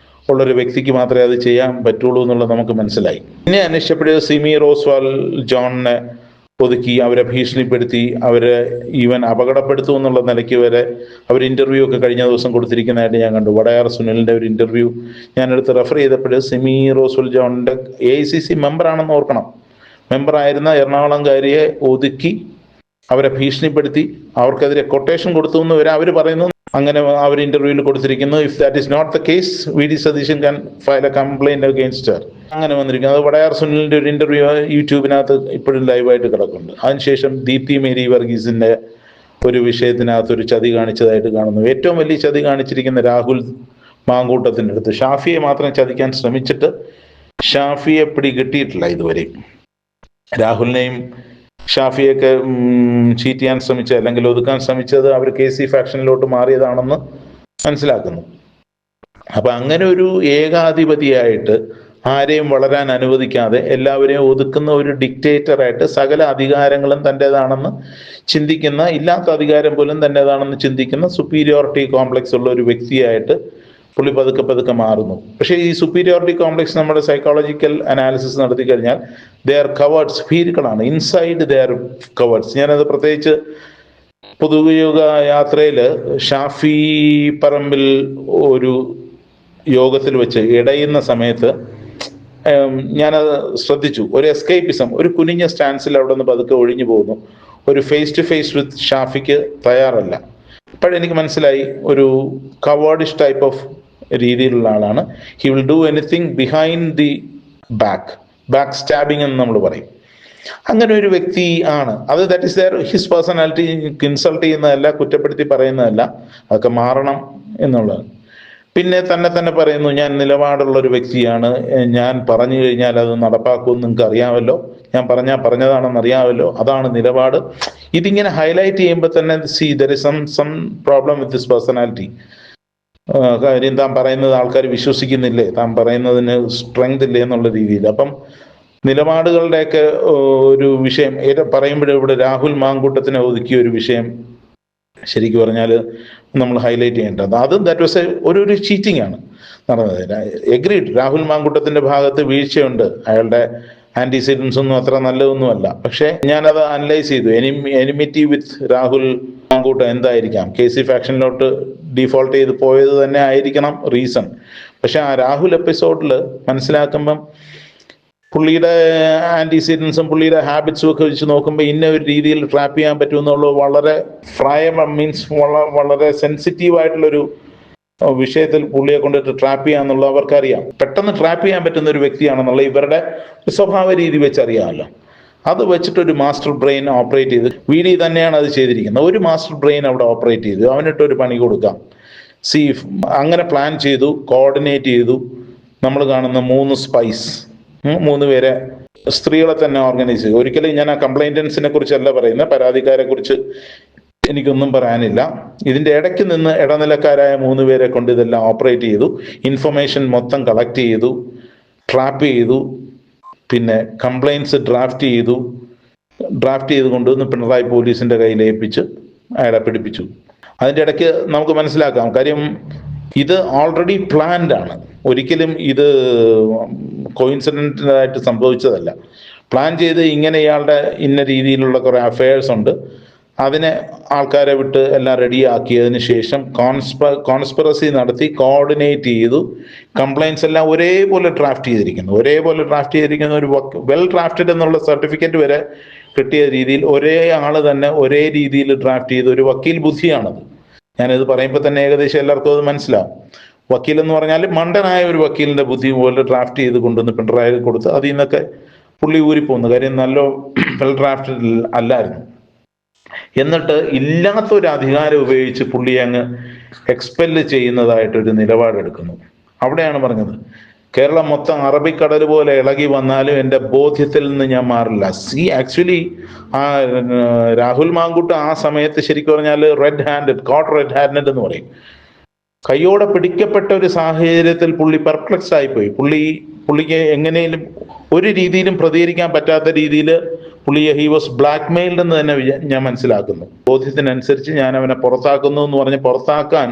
Speaker 2: ഉള്ളൊരു വ്യക്തിക്ക് മാത്രമേ അത് ചെയ്യാൻ പറ്റുള്ളൂ എന്നുള്ളത് നമുക്ക് മനസ്സിലായി. പിന്നെ അന്വേഷിച്ചപ്പോഴേ സിമി റോസ്വാൾ ജോണിനെ ഒതുക്കി, അവരെ ഭീഷണിപ്പെടുത്തി, അവരെ ഈവൻ അപകടപ്പെടുത്തും എന്നുള്ള നിലയ്ക്ക് വരെ അവർ ഇന്റർവ്യൂ ഒക്കെ കഴിഞ്ഞ ദിവസം കൊടുത്തിരിക്കുന്നതായിട്ട് ഞാൻ കണ്ടു. വടയാർ സുനിലിന്റെ ഒരു ഇന്റർവ്യൂ ഞാനെടുത്ത് റെഫർ ചെയ്തപ്പോൾ സിമി റോസ്വാൾ ജോണിന്റെ AICC മെമ്പറാണെന്ന് ഓർക്കണം, മെമ്പറായിരുന്ന എറണാകുളംകാരിയെ ഒതുക്കി അവരെ ഭീഷണിപ്പെടുത്തി അവർക്കെതിരെ കൊട്ടേഷൻ കൊടുത്തു എന്ന് വരെ അവർ പറയുന്നു. അങ്ങനെ അവർ ഇന്റർവ്യൂവിൽ കൊടുത്തിരിക്കുന്നു, if that is not the case VD Satheesan can file a complaint against her. അങ്ങനെ വന്നിരിക്കുന്നു. അത് വടയാർ സുനിലിന്റെ ഒരു ഇന്റർവ്യൂ യൂട്യൂബിനകത്ത് ഇപ്പോഴും ലൈവായിട്ട് കിടക്കുന്നുണ്ട്. അതിനുശേഷം ദീപ്തി മേരി വർഗീസിന്റെ ഒരു വിഷയത്തിനകത്ത് ഒരു ചതി കാണിച്ചതായിട്ട് കാണുന്നു. ഏറ്റവും വലിയ ചതി കാണിച്ചിരിക്കുന്ന രാഹുൽ മാങ്കൂട്ടത്തിൻ്റെ അടുത്ത്. ഷാഫിയെ മാത്രം ചതിക്കാൻ ശ്രമിച്ചിട്ട് ഷാഫിയെ പിടികിട്ടിയിട്ടില്ല ഇതുവരെ. രാഹുലിനെയും ഷാഫിയൊക്കെ ചീറ്റ് ചെയ്യാൻ ശ്രമിച്ച, അല്ലെങ്കിൽ ഒതുക്കാൻ ശ്രമിച്ചത് അവർ KC ഫാക്ഷനിലോട്ട് മാറിയതാണെന്ന് മനസ്സിലാക്കുന്നു. അപ്പൊ അങ്ങനെ ഒരു ഏകാധിപതിയായിട്ട് ആരെയും വളരാൻ അനുവദിക്കാതെ എല്ലാവരെയും ഒതുക്കുന്ന ഒരു ഡിക്റ്റേറ്ററായിട്ട് സകല അധികാരങ്ങളും തൻ്റെതാണെന്ന് ചിന്തിക്കുന്ന, ഇല്ലാത്ത അധികാരം പോലും തൻ്റെതാണെന്ന് ചിന്തിക്കുന്ന സുപ്പീരിയോറിറ്റി കോംപ്ലക്സ് ഉള്ള ഒരു വ്യക്തിയായിട്ട് പുള്ളി പതുക്കെ മാറുന്നു. പക്ഷേ ഈ സുപ്പീരിയോറിറ്റി കോംപ്ലക്സ് നമ്മുടെ സൈക്കോളജിക്കൽ അനാലിസിസ് നടത്തി കഴിഞ്ഞാൽ ദേ ആർ കവേർഡ്സ്, ഭീരുക്കളാണ്, ഇൻസൈഡ് ദേ ആർ കവേർഡ്സ്. ഞാനത് പ്രത്യേകിച്ച് പൊതുയോഗ യാത്രയിൽ ഷാഫി പറമ്പിൽ ഒരു യോഗത്തിൽ വെച്ച് ഇടയുന്ന സമയത്ത് ഞാനത് ശ്രദ്ധിച്ചു. ഒരു എസ്കേപ്പിസം, ഒരു കുനിഞ്ഞ സ്റ്റാൻസിൽ അവിടെ നിന്ന് പതുക്കെ ഒഴിഞ്ഞു പോകുന്നു. ഒരു ഫേസ് ടു ഫേസ് വിത്ത് ഷാഫിക്ക് തയ്യാറല്ല. അപ്പോഴെനിക്ക് മനസ്സിലായി ഒരു കവേർഡിഷ് ടൈപ്പ് ഓഫ് രീതിയിലുള്ള ആളാണ്. He will do anything behind the back stabbing എന്ന് നമ്മൾ പറയും. അങ്ങനെ ഒരു വ്യക്തി ആണ് അത്. That is there his personality. Insult ചെയ്യുന്നതല്ല, കുറ്റപ്പെടുത്തി പറയുന്നതല്ല, അതൊക്കെ മാറണം എന്നുള്ളത്. പിന്നെ തന്നെ പറയുന്നു, ഞാൻ നിലപാടുള്ള ഒരു വ്യക്തിയാണ്, ഞാൻ പറഞ്ഞു കഴിഞ്ഞാൽ അത് നടപ്പാക്കുമെന്ന് നിങ്ങൾക്ക് അറിയാമല്ലോ, ഞാൻ പറഞ്ഞതാണെന്ന് അറിയാമല്ലോ, അതാണ് നിലപാട്. ഇതിങ്ങനെ ഹൈലൈറ്റ് ചെയ്യുമ്പോൾ തന്നെ there is some problem with this personality. കാര്യം താൻ പറയുന്നത് ആൾക്കാർ വിശ്വസിക്കുന്നില്ലേ, താൻ പറയുന്നതിന് സ്ട്രെങ്ത് ഇല്ലേ എന്നുള്ള രീതിയിൽ. അപ്പം നിലപാടുകളുടെയൊക്കെ ഒരു വിഷയം പറയുമ്പോഴും ഇവിടെ രാഹുൽ മാങ്കൂട്ടത്തിനെ ഒതുക്കിയ ഒരു വിഷയം ശരിക്കും പറഞ്ഞാൽ നമ്മൾ ഹൈലൈറ്റ് ചെയ്യേണ്ടത്. അതും ദാറ്റ് വാസ് ഒരു ചീറ്റിംഗ് ആണ് നടന്നത്. എഗ്രീഡ്, രാഹുൽ മാങ്കൂട്ടത്തിന്റെ ഭാഗത്ത് വീഴ്ചയുണ്ട്, അയാളുടെ ആന്റിസിഡൻസ് ഒന്നും അത്ര നല്ലതൊന്നുമല്ല. പക്ഷെ ഞാനത് അനലൈസ് ചെയ്തു. എനിമിറ്റി വിത്ത് രാഹുൽ മാങ്കൂട്ടം എന്തായിരിക്കാം? KC ഫാക്ഷനിലോട്ട് ഡീഫോൾട്ട് ചെയ്ത് പോയത് തന്നെ ആയിരിക്കണം റീസൺ. പക്ഷെ ആ രാഹുൽ എപ്പിസോഡിൽ മനസ്സിലാക്കുമ്പം പുള്ളിയുടെ ആന്റിസിഡൻസും പുള്ളിയുടെ ഹാബിറ്റ്സും ഒക്കെ വെച്ച് നോക്കുമ്പോൾ ഇന്ന ഒരു രീതിയിൽ ട്രാപ്പ് ചെയ്യാൻ പറ്റുമെന്നുള്ളത് വളരെ വളരെ സെൻസിറ്റീവ് ആയിട്ടുള്ളൊരു വിഷയത്തിൽ പുള്ളിയെ കൊണ്ടിട്ട് ട്രാപ്പ് ചെയ്യാന്നുള്ളത് അവർക്കറിയാം. പെട്ടെന്ന് ട്രാപ്പ് ചെയ്യാൻ പറ്റുന്ന ഒരു വ്യക്തിയാണെന്നുള്ള ഇവരുടെ സ്വഭാവ രീതി വെച്ച് അറിയാമല്ലോ. അത് വെച്ചിട്ടൊരു മാസ്റ്റർ ബ്രെയിൻ ഓപ്പറേറ്റ് ചെയ്ത് VD തന്നെയാണ് അത് ചെയ്തിരിക്കുന്നത്. ഒരു മാസ്റ്റർ ബ്രെയിൻ അവിടെ ഓപ്പറേറ്റ് ചെയ്തു, അവനിട്ടൊരു പണി കൊടുക്കാം. അങ്ങനെ പ്ലാൻ ചെയ്തു, കോർഡിനേറ്റ് ചെയ്തു. നമ്മൾ കാണുന്ന 3 സ്പൈസ്, 3 പേരെ സ്ത്രീകളെ തന്നെ ഓർഗനൈസ് ചെയ്തു. ഒരിക്കലും ഞാൻ ആ കംപ്ലൈന്റൻസിനെ കുറിച്ചല്ല പറയുന്നത്, പരാതിക്കാരെ കുറിച്ച് എനിക്കൊന്നും പറയാനില്ല. ഇതിന്റെ ഇടയ്ക്ക് നിന്ന് ഇടനിലക്കാരായ 3 പേരെ കൊണ്ട് ഇതെല്ലാം ഓപ്പറേറ്റ് ചെയ്തു. ഇൻഫർമേഷൻ മൊത്തം കളക്ട് ചെയ്തു, ട്രാപ്പ് ചെയ്തു, പിന്നെ കംപ്ലൈൻറ്റ്സ് ഡ്രാഫ്റ്റ് ചെയ്ത് കൊണ്ടുവന്ന് പിണറായി പോലീസിന്റെ കയ്യിൽ ഏൽപ്പിച്ച് അയാളെ പിടിപ്പിച്ചു. അതിൻ്റെ ഇടയ്ക്ക് നമുക്ക് മനസ്സിലാക്കാം, കാര്യം ഇത് ഓൾറെഡി പ്ലാൻഡ് ആണ്. ഒരിക്കലും ഇത് കോയിൻസിഡൻ്റലായിട്ട് സംഭവിച്ചതല്ല. പ്ലാൻ ചെയ്ത് ഇങ്ങനെ ഇയാളുടെ ഇന്ന രീതിയിലുള്ള കുറേ അഫയേഴ്സ് ഉണ്ട്, അതിനെ ആൾക്കാരെ വിട്ട് എല്ലാം റെഡിയാക്കിയതിന് ശേഷം കോൺസ്പിറസി നടത്തി കോർഡിനേറ്റ് ചെയ്തു. കംപ്ലൈൻസ് എല്ലാം ഒരേപോലെ ഡ്രാഫ്റ്റ് ചെയ്തിരിക്കുന്ന ഒരു വെൽ ഡ്രാഫ്റ്റഡ് എന്നുള്ള സർട്ടിഫിക്കറ്റ് വരെ കിട്ടിയ രീതിയിൽ ഒരേ ആള് തന്നെ ഒരേ രീതിയിൽ ഡ്രാഫ്റ്റ് ചെയ്ത ഒരു വക്കീൽ ബുദ്ധിയാണത്. ഞാനിത് പറയുമ്പോൾ തന്നെ ഏകദേശം എല്ലാവർക്കും അത് മനസ്സിലാവും. വക്കീൽ എന്ന് പറഞ്ഞാൽ മണ്ടനായ ഒരു വക്കീലിന്റെ ബുദ്ധി പോലെ ഡ്രാഫ്റ്റ് ചെയ്ത് കൊണ്ടുവന്ന് പിണറായി കൊടുത്ത് അതിൽ നിന്നൊക്കെ പുള്ളി ഊരിപ്പോകുന്നു. കാര്യം നല്ല വെൽ ഡ്രാഫ്റ്റഡ് അല്ലായിരുന്നു. എന്നിട്ട് ഇല്ലാത്ത ഒരു അധികാരം ഉപയോഗിച്ച് പുള്ളിയെ അങ്ങ് എക്സ്പെല് ചെയ്യുന്നതായിട്ടൊരു നിലപാടെടുക്കുന്നു. അവിടെയാണ് പറഞ്ഞത്, കേരളം മൊത്തം അറബിക്കടൽ പോലെ ഇളകി വന്നാലും എൻ്റെ ബോധ്യത്തിൽ നിന്ന് ഞാൻ മാറില്ല. ആക്ച്വലി ആ രാഹുൽ മാങ്കൂട്ട് ആ സമയത്ത് ശരിക്കും പറഞ്ഞാൽ കോട്ട് റെഡ് ഹാൻഡഡ് എന്ന് പറയും. കയ്യോടെ പിടിക്കപ്പെട്ട ഒരു സാഹചര്യത്തിൽ പുള്ളി പെർപ്ലക്സ് ആയിപ്പോയി. പുള്ളിക്ക് എങ്ങനെയും ഒരു രീതിയിലും പ്രതികരിക്കാൻ പറ്റാത്ത രീതിയിൽ പുള്ളിയെ ഹി വാസ് ബ്ലാക്ക് മെയിൽഡ് എന്ന് തന്നെ ഞാൻ മനസ്സിലാക്കുന്നു. ബോധ്യത്തിനനുസരിച്ച് ഞാൻ അവനെ പുറത്താക്കുന്നു എന്ന് പറഞ്ഞ് പുറത്താക്കാൻ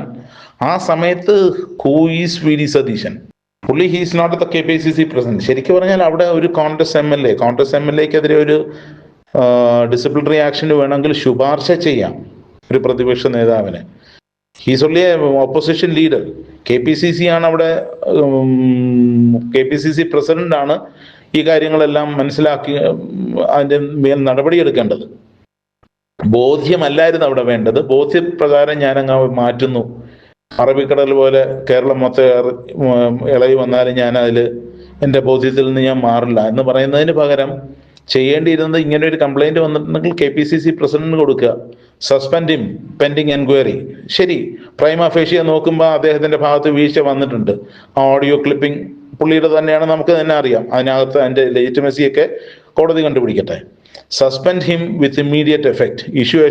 Speaker 2: ആ സമയത്ത് who is V D Satheesan, പുള്ളി he's not the KPCC president. ശരിക്കും പറഞ്ഞാൽ അവിടെ ഒരു കോൺഗ്രസ് എം എൽ എക്കെതിരെ ഒരു ഡിസിപ്ലിനറി ആക്ഷന് വേണമെങ്കിൽ ശുപാർശ ചെയ്യാം ഒരു പ്രതിപക്ഷ നേതാവിനെ. He's only A opposition leader. KPCC ആണ് അവിടെ, KPCC പ്രസിഡന്റ് ആണ് ഈ കാര്യങ്ങളെല്ലാം മനസ്സിലാക്കി അതിന്റെ മേൽ നടപടിയെടുക്കേണ്ടത്. ബോധ്യമല്ലായിരുന്നു അവിടെ വേണ്ടത്. ബോധ്യപ്രകാരം ഞാനങ്ങ് മാറ്റുന്നു. അറബിക്കടൽ പോലെ കേരളം മൊത്തം ഇളകി വന്നാലും ഞാൻ എൻ്റെ ബോധ്യത്തിൽ നിന്ന് ഞാൻ മാറില്ല എന്ന് പറയുന്നതിന് പകരം ചെയ്യേണ്ടിയിരുന്നത്, ഇങ്ങനെ ഒരു കംപ്ലൈന്റ് വന്നിട്ടുണ്ടെങ്കിൽ KPCC പ്രസിഡന്റിന് കൊടുക്കുക, സസ്പെൻഡ് ഹിം പെൻഡിങ് എൻക്വയറി. ശരി, പ്രൈമ ഫേഷ്യ നോക്കുമ്പോൾ അദ്ദേഹത്തിന്റെ ഭാഗത്ത് വീഴ്ച വന്നിട്ടുണ്ട്. ആ ഓഡിയോ ക്ലിപ്പിംഗ് പുള്ളിയുടെ തന്നെയാണ്, നമുക്ക് തന്നെ അറിയാം. അതിനകത്ത് അതിന്റെ ലെജിറ്റിമസിയൊക്കെ കോടതി കണ്ടുപിടിക്കട്ടെ. Suspend him with immediate effect, issue a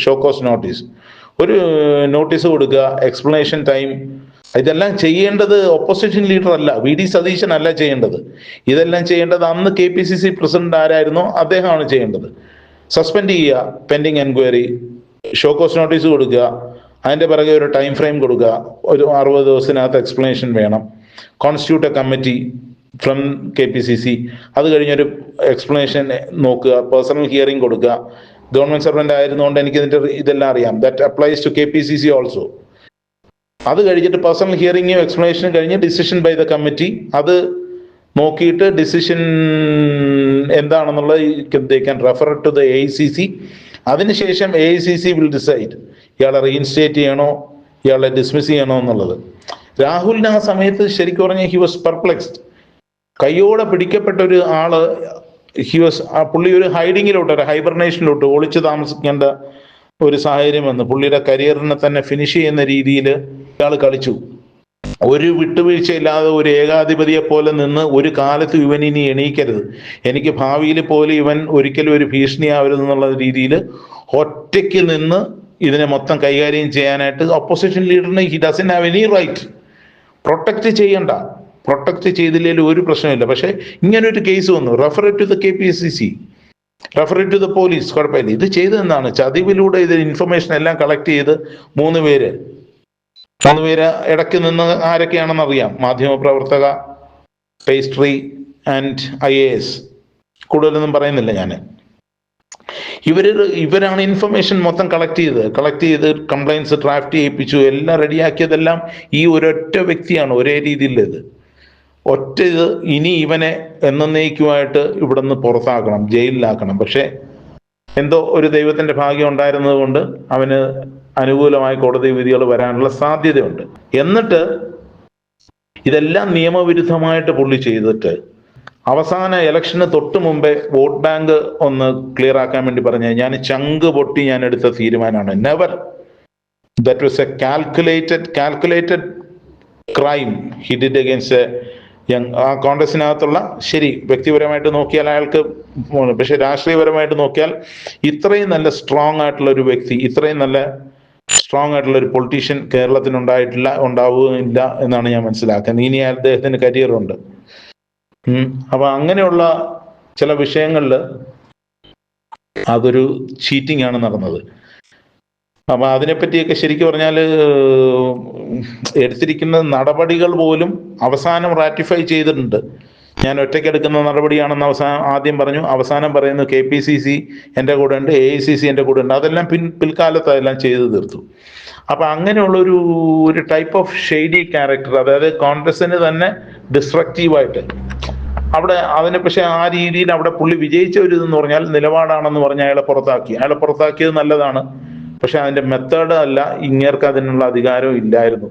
Speaker 2: show cause notice, ഒരു നോട്ടീസ് കൊടുക്കുക, എക്സ്പ്ലനേഷൻ ടൈം. ഇതെല്ലാം ചെയ്യേണ്ടത് ഓപ്പോസിഷൻ ലീഡർ അല്ല, VD സതീശൻ അല്ല ചെയ്യേണ്ടത്. ഇതെല്ലാം ചെയ്യേണ്ടത് അന്ന് KPCC പ്രസിഡന്റ് ആരായിരുന്നോ അദ്ദേഹമാണ് ചെയ്യേണ്ടത്. സസ്പെൻഡ് ചെയ്യുക, പെൻഡിങ് എൻക്വയറി, ഷോക്കോസ് നോട്ടീസ് കൊടുക്കുക, അതിന്റെ പിറകെ ഒരു ടൈം ഫ്രെയിം കൊടുക്കുക, ഒരു 60 ദിവസത്തിനകത്ത് എക്സ്പ്ലനേഷൻ വേണം, constitute a committee from KPCC, അത് കഴിഞ്ഞൊരു എക്സ്പ്ലനേഷൻ നോക്കുക, പേഴ്സണൽ ഹിയറിംഗ് കൊടുക്കുക. ഗവൺമെന്റ് സർവന്റ് ആയിരുന്നുകൊണ്ട് എനിക്ക് ഇതെല്ലാം അറിയാം. That applies to KPCC also. അത് കഴിഞ്ഞിട്ട് പേഴ്സണൽ ഹിയറിംഗും എക്സ്പ്ലനേഷനും കഴിഞ്ഞ് ഡിസിഷൻ ബൈ ദ കമ്മിറ്റി, അത് നോക്കിയിട്ട് ഡിസിഷൻ എന്താണെന്നുള്ളത് they can refer to the AICC. അതിനുശേഷം AICC വിൽ ഡിസൈഡ് ഇയാളെ റീഇൻസ്റ്റേറ്റ് ചെയ്യണോ ഇയാളെ ഡിസ്മിസ് ചെയ്യണോ എന്നുള്ളത്. രാഹുലിന് ആ സമയത്ത് ശരിക്കും പറഞ്ഞാൽ ഹി വാസ് പെർപ്ലെക്സ്ഡ്. കയ്യോടെ പിടിക്കപ്പെട്ട ഒരു ആള്, പുള്ളി ഒരു ഒരു ഹൈബർനേഷനിലോട്ട് ഒളിച്ചു താമസിക്കേണ്ട ഒരു സാഹചര്യം വന്നു. പുള്ളിയുടെ കരിയറിനെ തന്നെ ഫിനിഷ് ചെയ്യുന്ന രീതിയിൽ ഇയാൾ കളിച്ചു. ഒരു വിട്ടുവീഴ്ചയില്ലാതെ ഒരു ഏകാധിപതിയെ പോലെ നിന്ന് ഒരു കാലത്ത് ഇവൻ ഇനി എണീക്കരുത്, എനിക്ക് ഭാവിയിൽ പോലും ഇവൻ ഒരിക്കലും ഒരു ഭീഷണിയാവരുത് എന്നുള്ള രീതിയിൽ ഒറ്റയ്ക്ക് നിന്ന് ഇതിനെ മൊത്തം കൈകാര്യം ചെയ്യാനായിട്ട് ഓപ്പോസിഷൻ ലീഡറിന് he doesn't have any right. Protect ചെയ്തില്ലെങ്കിൽ ഒരു പ്രശ്നമില്ല. പക്ഷെ ഇങ്ങനൊരു കേസ് വന്നു, refer to the KPCC, refer to the police, കുഴപ്പമില്ല. ഇത് ചെയ്തതെന്താണ്? ചതിവിലൂടെ ഇത് ഇൻഫർമേഷൻ എല്ലാം കളക്ട് ചെയ്ത് മൂന്ന് പേര് ഇടയ്ക്ക് നിന്ന് ആരൊക്കെയാണെന്ന് അറിയാം. മാധ്യമപ്രവർത്തക, പേസ്ട്രി ആൻഡ് IAS, കൂടുതലൊന്നും പറയുന്നില്ല ഞാൻ. ഇവരാണ് ഇൻഫർമേഷൻ മൊത്തം കളക്ട് ചെയ്ത് കംപ്ലൈൻസ് ഡ്രാഫ്റ്റ് ചെയ്യിപ്പിച്ചു, എല്ലാം റെഡിയാക്കിയതെല്ലാം ഈ ഒരൊറ്റ വ്യക്തിയാണ്. ഒരേ രീതിയിലുള്ളത് ഇത് ഇനി ഇവനെ എന്നേക്കുമായിട്ട് ഇവിടുന്ന് പുറത്താക്കണം, ജയിലിലാക്കണം. പക്ഷെ എന്തോ ഒരു ദൈവത്തിന്റെ ഭാഗ്യം ഉണ്ടായിരുന്നത് കൊണ്ട് അവന് അനുകൂലമായ കോടതി വിധികൾ വരാനുള്ള സാധ്യതയുണ്ട്. എന്നിട്ട് ഇതെല്ലാം നിയമവിരുദ്ധമായിട്ട് പുള്ളി ചെയ്തിട്ട് അവസാന ഇലക്ഷന് തൊട്ട് മുമ്പേ വോട്ട് ബാങ്ക് ഒന്ന് ക്ലിയർ ആക്കാൻ വേണ്ടി പറഞ്ഞ ഞാൻ ചങ്ക് പൊട്ടി ഞാൻ എടുത്ത തീരുമാനമാണ്. Never, that was A calculated crime he did against ആ കോൺഗ്രസിനകത്തുള്ള. ശരി, വ്യക്തിപരമായിട്ട് നോക്കിയാൽ അയാൾക്ക്, പക്ഷെ രാഷ്ട്രീയപരമായിട്ട് നോക്കിയാൽ ഇത്രയും നല്ല സ്ട്രോങ് ആയിട്ടുള്ള ഒരു വ്യക്തി, ഇത്രയും നല്ല സ്ട്രോങ് ആയിട്ടുള്ള ഒരു പൊളിറ്റീഷ്യൻ കേരളത്തിന് ഉണ്ടാവുകയില്ല എന്നാണ് ഞാൻ മനസ്സിലാക്കുന്നത്. ഇനി അദ്ദേഹത്തിന് കരിയറുണ്ട്. അപ്പൊ അങ്ങനെയുള്ള ചില വിഷയങ്ങളിൽ അതൊരു ചീറ്റിംഗ് ആണ് നടന്നത്. അപ്പൊ അതിനെപ്പറ്റിയൊക്കെ ശരിക്കും പറഞ്ഞാൽ എടുത്തിരിക്കുന്ന നടപടികൾ പോലും അവസാനം റാറ്റിഫൈ ചെയ്തിട്ടുണ്ട്. ഞാൻ ഒറ്റയ്ക്കെടുക്കുന്ന നടപടിയാണെന്ന് ആദ്യം പറഞ്ഞു, അവസാനം പറയുന്നു KPCC എൻ്റെ കൂടെ ഉണ്ട്, AICC എൻ്റെ കൂടെ ഉണ്ട്. അതെല്ലാം പിൽക്കാലത്ത് അതെല്ലാം ചെയ്തു തീർത്തു. അപ്പൊ അങ്ങനെയുള്ള ഒരു ടൈപ്പ് ഓഫ് ഷെയ്ഡി ക്യാരക്ടർ, അതായത് കോൺഗ്രസിന് തന്നെ ഡിസ്ട്രക്റ്റീവായിട്ട് അവിടെ അതിനെ, പക്ഷെ ആ രീതിയിൽ അവിടെ പുള്ളി വിജയിച്ച ഒരു ഇതെന്ന് പറഞ്ഞാൽ നിലപാടാണെന്ന് പറഞ്ഞ് അയാളെ പുറത്താക്കിയത് നല്ലതാണ്. പക്ഷെ അതിന്റെ മെത്തേഡ് അല്ല, ഇങ്ങേർക്ക് അതിനുള്ള അധികാരം ഇല്ലായിരുന്നു.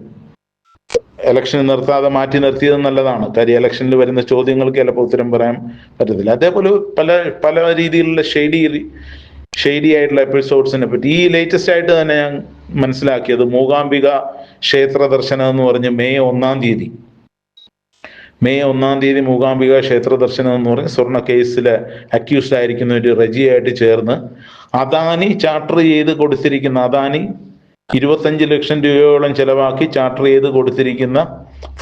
Speaker 2: ഇലക്ഷൻ നിർത്താതെ മാറ്റി നിർത്തിയത് നല്ലതാണ്. കാര്യം ഇലക്ഷനിൽ വരുന്ന ചോദ്യങ്ങൾക്ക് ചിലപ്പോൾ ഉത്തരം പറയാൻ പറ്റത്തില്ല. അതേപോലെ പല രീതിയിലുള്ള ഷെയ്ഡി ആയിട്ടുള്ള എപ്പിസോഡ്സിനെ പറ്റി ഈ ലേറ്റസ്റ്റ് ആയിട്ട് തന്നെ ഞാൻ മനസ്സിലാക്കിയത്, മൂകാംബിക ക്ഷേത്ര ദർശനം എന്ന് പറഞ്ഞ് മെയ് 1-ാം തീയതി മൂകാംബിക ക്ഷേത്ര ദർശനം എന്ന് പറഞ്ഞ് സ്വർണ്ണ കേസില് അക്യൂസ്ഡ് ആയിരിക്കുന്ന ഒരു റെജിയായിട്ട് ചേർന്ന് അദാനി ചാർട്ടർ ചെയ്ത് കൊടുത്തിരിക്കുന്ന, അദാനി 25 ലക്ഷം രൂപയോളം ചെലവാക്കി ചാർട്ടർ ചെയ്ത് കൊടുത്തിരിക്കുന്ന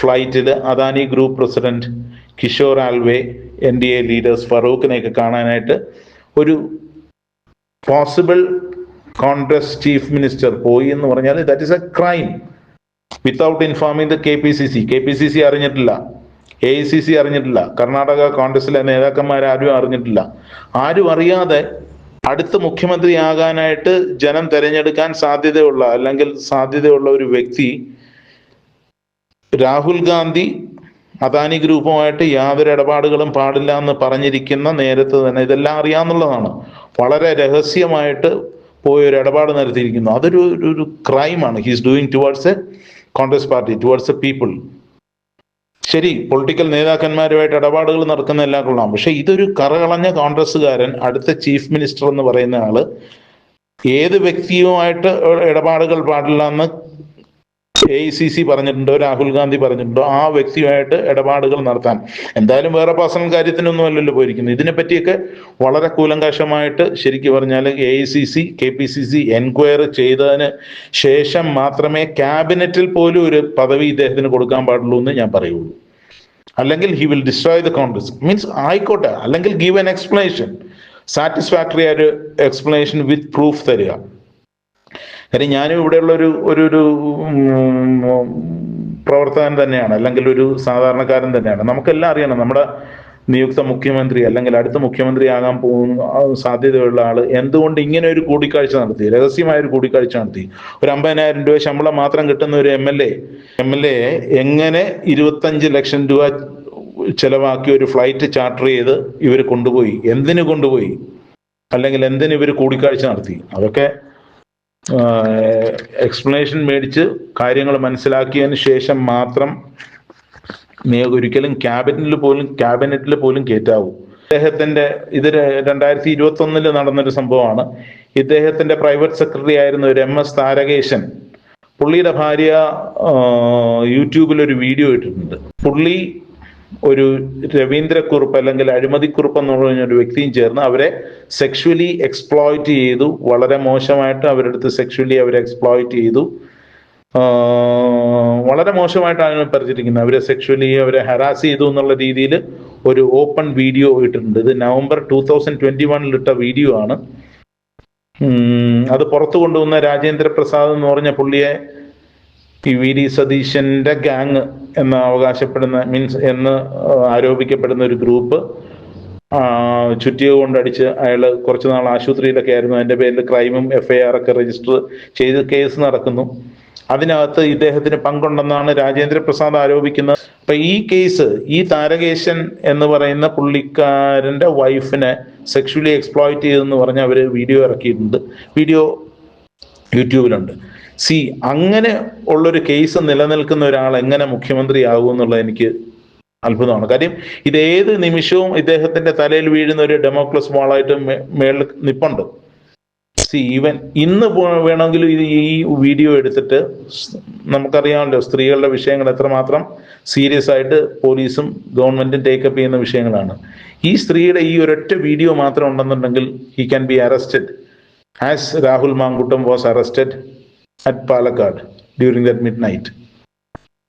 Speaker 2: ഫ്ലൈറ്റിൽ Adani group president Kishore Alve, NDA leaders ഫറൂഖിനെയൊക്കെ കാണാനായിട്ട് ഒരു പോസിബിൾ കോൺഗ്രസ് ചീഫ് മിനിസ്റ്റർ പോയി എന്ന് പറഞ്ഞാൽ that is a crime without informing the KPCC അറിഞ്ഞിട്ടില്ല, AICC അറിഞ്ഞിട്ടില്ല, കർണാടക കോൺഗ്രസിലെ നേതാക്കന്മാരാരും അറിഞ്ഞിട്ടില്ല. ആരും അറിയാതെ അടുത്ത മുഖ്യമന്ത്രിയാകാനായിട്ട് ജനം തെരഞ്ഞെടുക്കാൻ സാധ്യതയുള്ള ഒരു വ്യക്തി രാഹുൽ ഗാന്ധി അദാനി ഗ്രൂപ്പുമായിട്ട് യാതൊരു ഇടപാടുകളും പാടില്ല എന്ന് പറഞ്ഞിരിക്കുന്ന നേരത്ത് തന്നെ ഇതെല്ലാം അറിയാമെന്നുള്ളതാണ്. വളരെ രഹസ്യമായിട്ട് പോയൊരു ഇടപാട് നടത്തിയിരിക്കുന്നു. അതൊരു ക്രൈമാണ് he's doing towards a Congress party, towards a people. ശരി, പൊളിറ്റിക്കൽ നേതാക്കന്മാരുമായിട്ട് ഇടപാടുകൾ നടക്കുന്ന എല്ലാം കൊള്ളാം, പക്ഷെ ഇതൊരു കറകളഞ്ഞ കോൺഗ്രസ്സുകാരൻ അടുത്ത ചീഫ് മിനിസ്റ്റർ എന്ന് പറയുന്ന ആള് ഏത് വ്യക്തിയുമായിട്ട് ഇടപാടുകൾ പാടില്ല എന്ന് AICC പറഞ്ഞിട്ടുണ്ടോ, രാഹുൽ ഗാന്ധി പറഞ്ഞിട്ടുണ്ടോ, ആ വ്യക്തിയുമായിട്ട് ഇടപാടുകൾ നടത്താൻ, എന്തായാലും വേറെ പേഴ്സണൽ കാര്യത്തിനൊന്നും അല്ലല്ലോ പോയിരിക്കുന്നത്. ഇതിനെപ്പറ്റിയൊക്കെ വളരെ കൂലങ്കാശമായിട്ട് ശരിക്കും പറഞ്ഞാൽ AICC KPCC എൻക്വയറി ചെയ്തതിന് ശേഷം മാത്രമേ ക്യാബിനറ്റിൽ പോലും ഒരു പദവി ഇദ്ദേഹത്തിന് കൊടുക്കാൻ പാടുള്ളൂ എന്ന് ഞാൻ പറയുള്ളൂ. അല്ലെങ്കിൽ he will destroy the Congress. Means ആയിക്കോട്ടെ, അല്ലെങ്കിൽ ഗീവ് എൻ എക്സ്പ്ലനേഷൻ, സാറ്റിസ്ഫാക്ടറി ആയ ഒരു എക്സ്പ്ലനേഷൻ വിത്ത് പ്രൂഫ് തരിക. കാര്യം ഞാനും ഇവിടെയുള്ള ഒരു പ്രവർത്തകൻ തന്നെയാണ്, അല്ലെങ്കിൽ ഒരു സാധാരണക്കാരൻ തന്നെയാണ്. നമുക്കെല്ലാം അറിയണം നമ്മുടെ നിയുക്ത മുഖ്യമന്ത്രി അല്ലെങ്കിൽ അടുത്ത മുഖ്യമന്ത്രിയാകാൻ പോകുന്ന സാധ്യതയുള്ള ആള് എന്തുകൊണ്ട് ഇങ്ങനെ ഒരു കൂടിക്കാഴ്ച നടത്തി, രഹസ്യമായ ഒരു കൂടിക്കാഴ്ച നടത്തി. ഒരു 50,000 രൂപ ശമ്പളം മാത്രം കിട്ടുന്ന ഒരു MLA എങ്ങനെ 25 ലക്ഷം രൂപ ചെലവാക്കി ഒരു ഫ്ലൈറ്റ് ചാർട്ടർ ചെയ്ത് ഇവർ കൊണ്ടുപോയി, എന്തിനു കൊണ്ടുപോയി, അല്ലെങ്കിൽ എന്തിനു ഇവർ കൂടിക്കാഴ്ച നടത്തി? അതൊക്കെ എക്സ്പ്ലനേഷൻ മേടിച്ച് കാര്യങ്ങൾ മനസ്സിലാക്കിയതിന് ശേഷം മാത്രം ഒരിക്കലും ക്യാബിനറ്റിൽ പോലും കയറ്റാവൂ. ഇദ്ദേഹത്തിന്റെ ഇത് 2021 നടന്നൊരു സംഭവമാണ്. ഇദ്ദേഹത്തിന്റെ പ്രൈവറ്റ് സെക്രട്ടറി ആയിരുന്ന ഒരു MS താരകേശൻ, പുള്ളിയുടെ ഭാര്യ യൂട്യൂബിൽ ഒരു വീഡിയോ ഇട്ടിട്ടുണ്ട്. പുള്ളി ഒരു രവീന്ദ്രക്കുറുപ്പ് അല്ലെങ്കിൽ അഴിമതിക്കുറുപ്പ് എന്ന് പറഞ്ഞൊരു വ്യക്തിയും ചേർന്ന് അവരെ സെക്ഷുവലി എക്സ്പ്ലോയിറ്റ് ചെയ്തു. വളരെ മോശമായിട്ട് അവരുടെ അടുത്ത് സെക്ഷുവലി അവരെ എക്സ്പ്ലോയിറ്റ് ചെയ്തു. വളരെ മോശമായിട്ടാണ് പറഞ്ഞിരിക്കുന്നത്. അവരെ സെക്ഷുവലി അവരെ ഹരാസ് ചെയ്തു എന്നുള്ള രീതിയിൽ ഒരു ഓപ്പൺ വീഡിയോ ഇട്ടിട്ടുണ്ട്. ഇത് നവംബർ 2021 ഇട്ട വീഡിയോ ആണ്. അത് പുറത്തു കൊണ്ടുവന്ന രാജേന്ദ്ര പ്രസാദ് എന്ന് പറഞ്ഞ പുള്ളിയെ ഈ VD സതീശന്റെ ഗാങ് എന്ന് അവകാശപ്പെടുന്ന എന്ന് ആരോപിക്കപ്പെടുന്ന ഒരു ഗ്രൂപ്പ് ചുറ്റിക കൊണ്ടടിച്ച് അയാൾ കുറച്ചു നാൾ ആശുപത്രിയിലൊക്കെ ആയിരുന്നു. അതിന്റെ പേരിൽ ക്രൈമും FIR ഒക്കെ രജിസ്റ്റർ ചെയ്ത് കേസ് നടക്കുന്നു. അതിനകത്ത് ഇദ്ദേഹത്തിന് പങ്കുണ്ടെന്നാണ് രാജേന്ദ്ര പ്രസാദ് ആരോപിക്കുന്നത്. അപ്പൊ ഈ കേസ്, ഈ താരകേശൻ എന്ന് പറയുന്ന പുള്ളിക്കാരന്റെ വൈഫിനെ സെക്ഷുവലി എക്സ്പ്ലോയിറ്റ് ചെയ്തെന്ന് പറഞ്ഞ് അവര് വീഡിയോ ഇറക്കിയിട്ടുണ്ട്. വീഡിയോ യൂട്യൂബിലുണ്ട്. അങ്ങനെ ഉള്ളൊരു കേസ് നിലനിൽക്കുന്ന ഒരാൾ എങ്ങനെ മുഖ്യമന്ത്രിയാകും എന്നുള്ളത് എനിക്ക് അത്ഭുതമാണ്. കാര്യം ഇത് ഏത് നിമിഷവും ഇദ്ദേഹത്തിന്റെ തലയിൽ വീഴുന്ന ഒരു ഡെമോക്രസ് വാളായിട്ട് മേളിൽ നിപ്പുണ്ട്. ഈവൻ ഇന്ന് വേണമെങ്കിലും ഈ വീഡിയോ എടുത്തിട്ട് നമുക്കറിയാമല്ലോ സ്ത്രീകളുടെ വിഷയങ്ങൾ എത്രമാത്രം സീരിയസ് ആയിട്ട് പോലീസും ഗവൺമെന്റും ടേക്കപ്പ് ചെയ്യുന്ന വിഷയങ്ങളാണ്. ഈ സ്ത്രീയുടെ ഈ ഒരൊറ്റ വീഡിയോ മാത്രം ഉണ്ടെന്നുണ്ടെങ്കിൽ he can be arrested as Rahul Mankoottam was arrested at Palakkad during that midnight.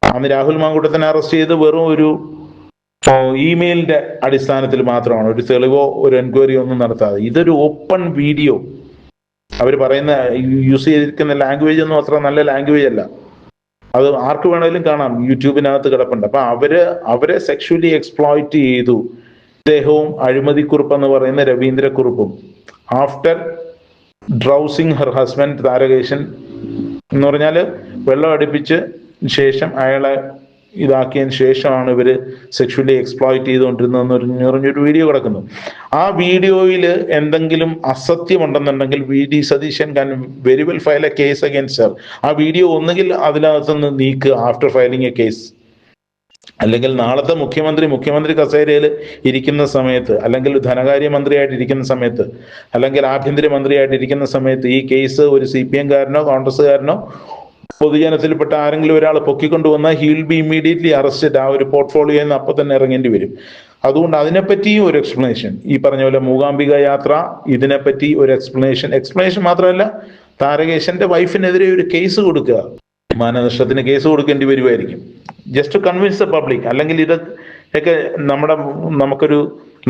Speaker 2: അന്ന് രാഹുൽ മാങ്കുട്ടത്തിനെ അറസ്റ്റ് ചെയ്ത് വെറും ഒരു ഇമെയിലിന്റെ അടിസ്ഥാനത്തിൽ മാത്രമാണ്, ഒരു തെളിവോ ഒരു എൻക്വയറിയോ ഒന്നും നടത്താതെ. ഇതൊരു ഓപ്പൺ വീഡിയോ. അവർ പറയുന്ന യൂസ് ചെയ്തിരിക്കുന്ന ലാംഗ്വേജ് ഒന്നും അത്ര നല്ല ലാംഗ്വേജ് അല്ല. അത് ആർക്ക് വേണമെങ്കിലും കാണാം, യൂട്യൂബിനകത്ത് കിടപ്പുണ്ട്. അപ്പൊ അവരെ സെക്ഷുവലി എക്സ്പ്ലോയിറ്റ് ചെയ്തു. ഇദ്ദേഹവും അഴിമതിക്കുറിപ്പ് എന്ന് പറയുന്ന രവീന്ദ്രക്കുറുപ്പും ആഫ്റ്റർ ഡ്രൗസിങ് ഹർ ഹസ്ബൻഡ് താരകേശൻ എന്ന് പറഞ്ഞാല് വെള്ളം അടുപ്പിച്ച് ശേഷം അയാളെ ഇതാക്കിയതിന് ശേഷമാണ് ഇവര് സെക്ഷുവലി എക്സ്പ്ലോയിറ്റ് ചെയ്തുകൊണ്ടിരുന്നതെന്ന് പറഞ്ഞൊരു വീഡിയോ കിടക്കുന്നു. ആ വീഡിയോയിൽ എന്തെങ്കിലും അസത്യമുണ്ടെന്നുണ്ടെങ്കിൽ V D. Satheesan can very well file a case against her. ആ വീഡിയോ ഒന്നുകിൽ അതിനകത്തുനിന്ന് നീക്കുക ആഫ്റ്റർ ഫയലിംഗ് എ കേസ്, അല്ലെങ്കിൽ നാളത്തെ മുഖ്യമന്ത്രി കസേരയിൽ ഇരിക്കുന്ന സമയത്ത്, അല്ലെങ്കിൽ ധനകാര്യമന്ത്രിയായിട്ട് ഇരിക്കുന്ന സമയത്ത്, അല്ലെങ്കിൽ ആഭ്യന്തരമന്ത്രിയായിട്ട് ഇരിക്കുന്ന സമയത്ത് ഈ കേസ് ഒരു CPM കാരനോ കോൺഗ്രസ്സുകാരനോ പൊതുജനത്തിൽപ്പെട്ട ആരെങ്കിലും ഒരാൾ പൊക്കിക്കൊണ്ടുവന്നാൽ he will be immediately arrested. ആ ഒരു പോർട്ട്ഫോളിയോയിൽ നിന്ന് അപ്പം തന്നെ ഇറങ്ങേണ്ടി വരും. അതുകൊണ്ട് അതിനെപ്പറ്റിയും ഒരു എക്സ്പ്ലനേഷൻ, ഈ പറഞ്ഞ പോലെ മൂകാംബിക യാത്ര, ഇതിനെപ്പറ്റി ഒരു എക്സ്പ്ലനേഷൻ മാത്രമല്ല, താരകേശന്റെ വൈഫിനെതിരെ ഒരു കേസ് കൊടുക്കുക, മാനനഷ്ടത്തിന് കേസ് കൊടുക്കേണ്ടി വരുമായിരിക്കും, just to convince the public. അല്ലെങ്കിൽ ഇതൊക്കെ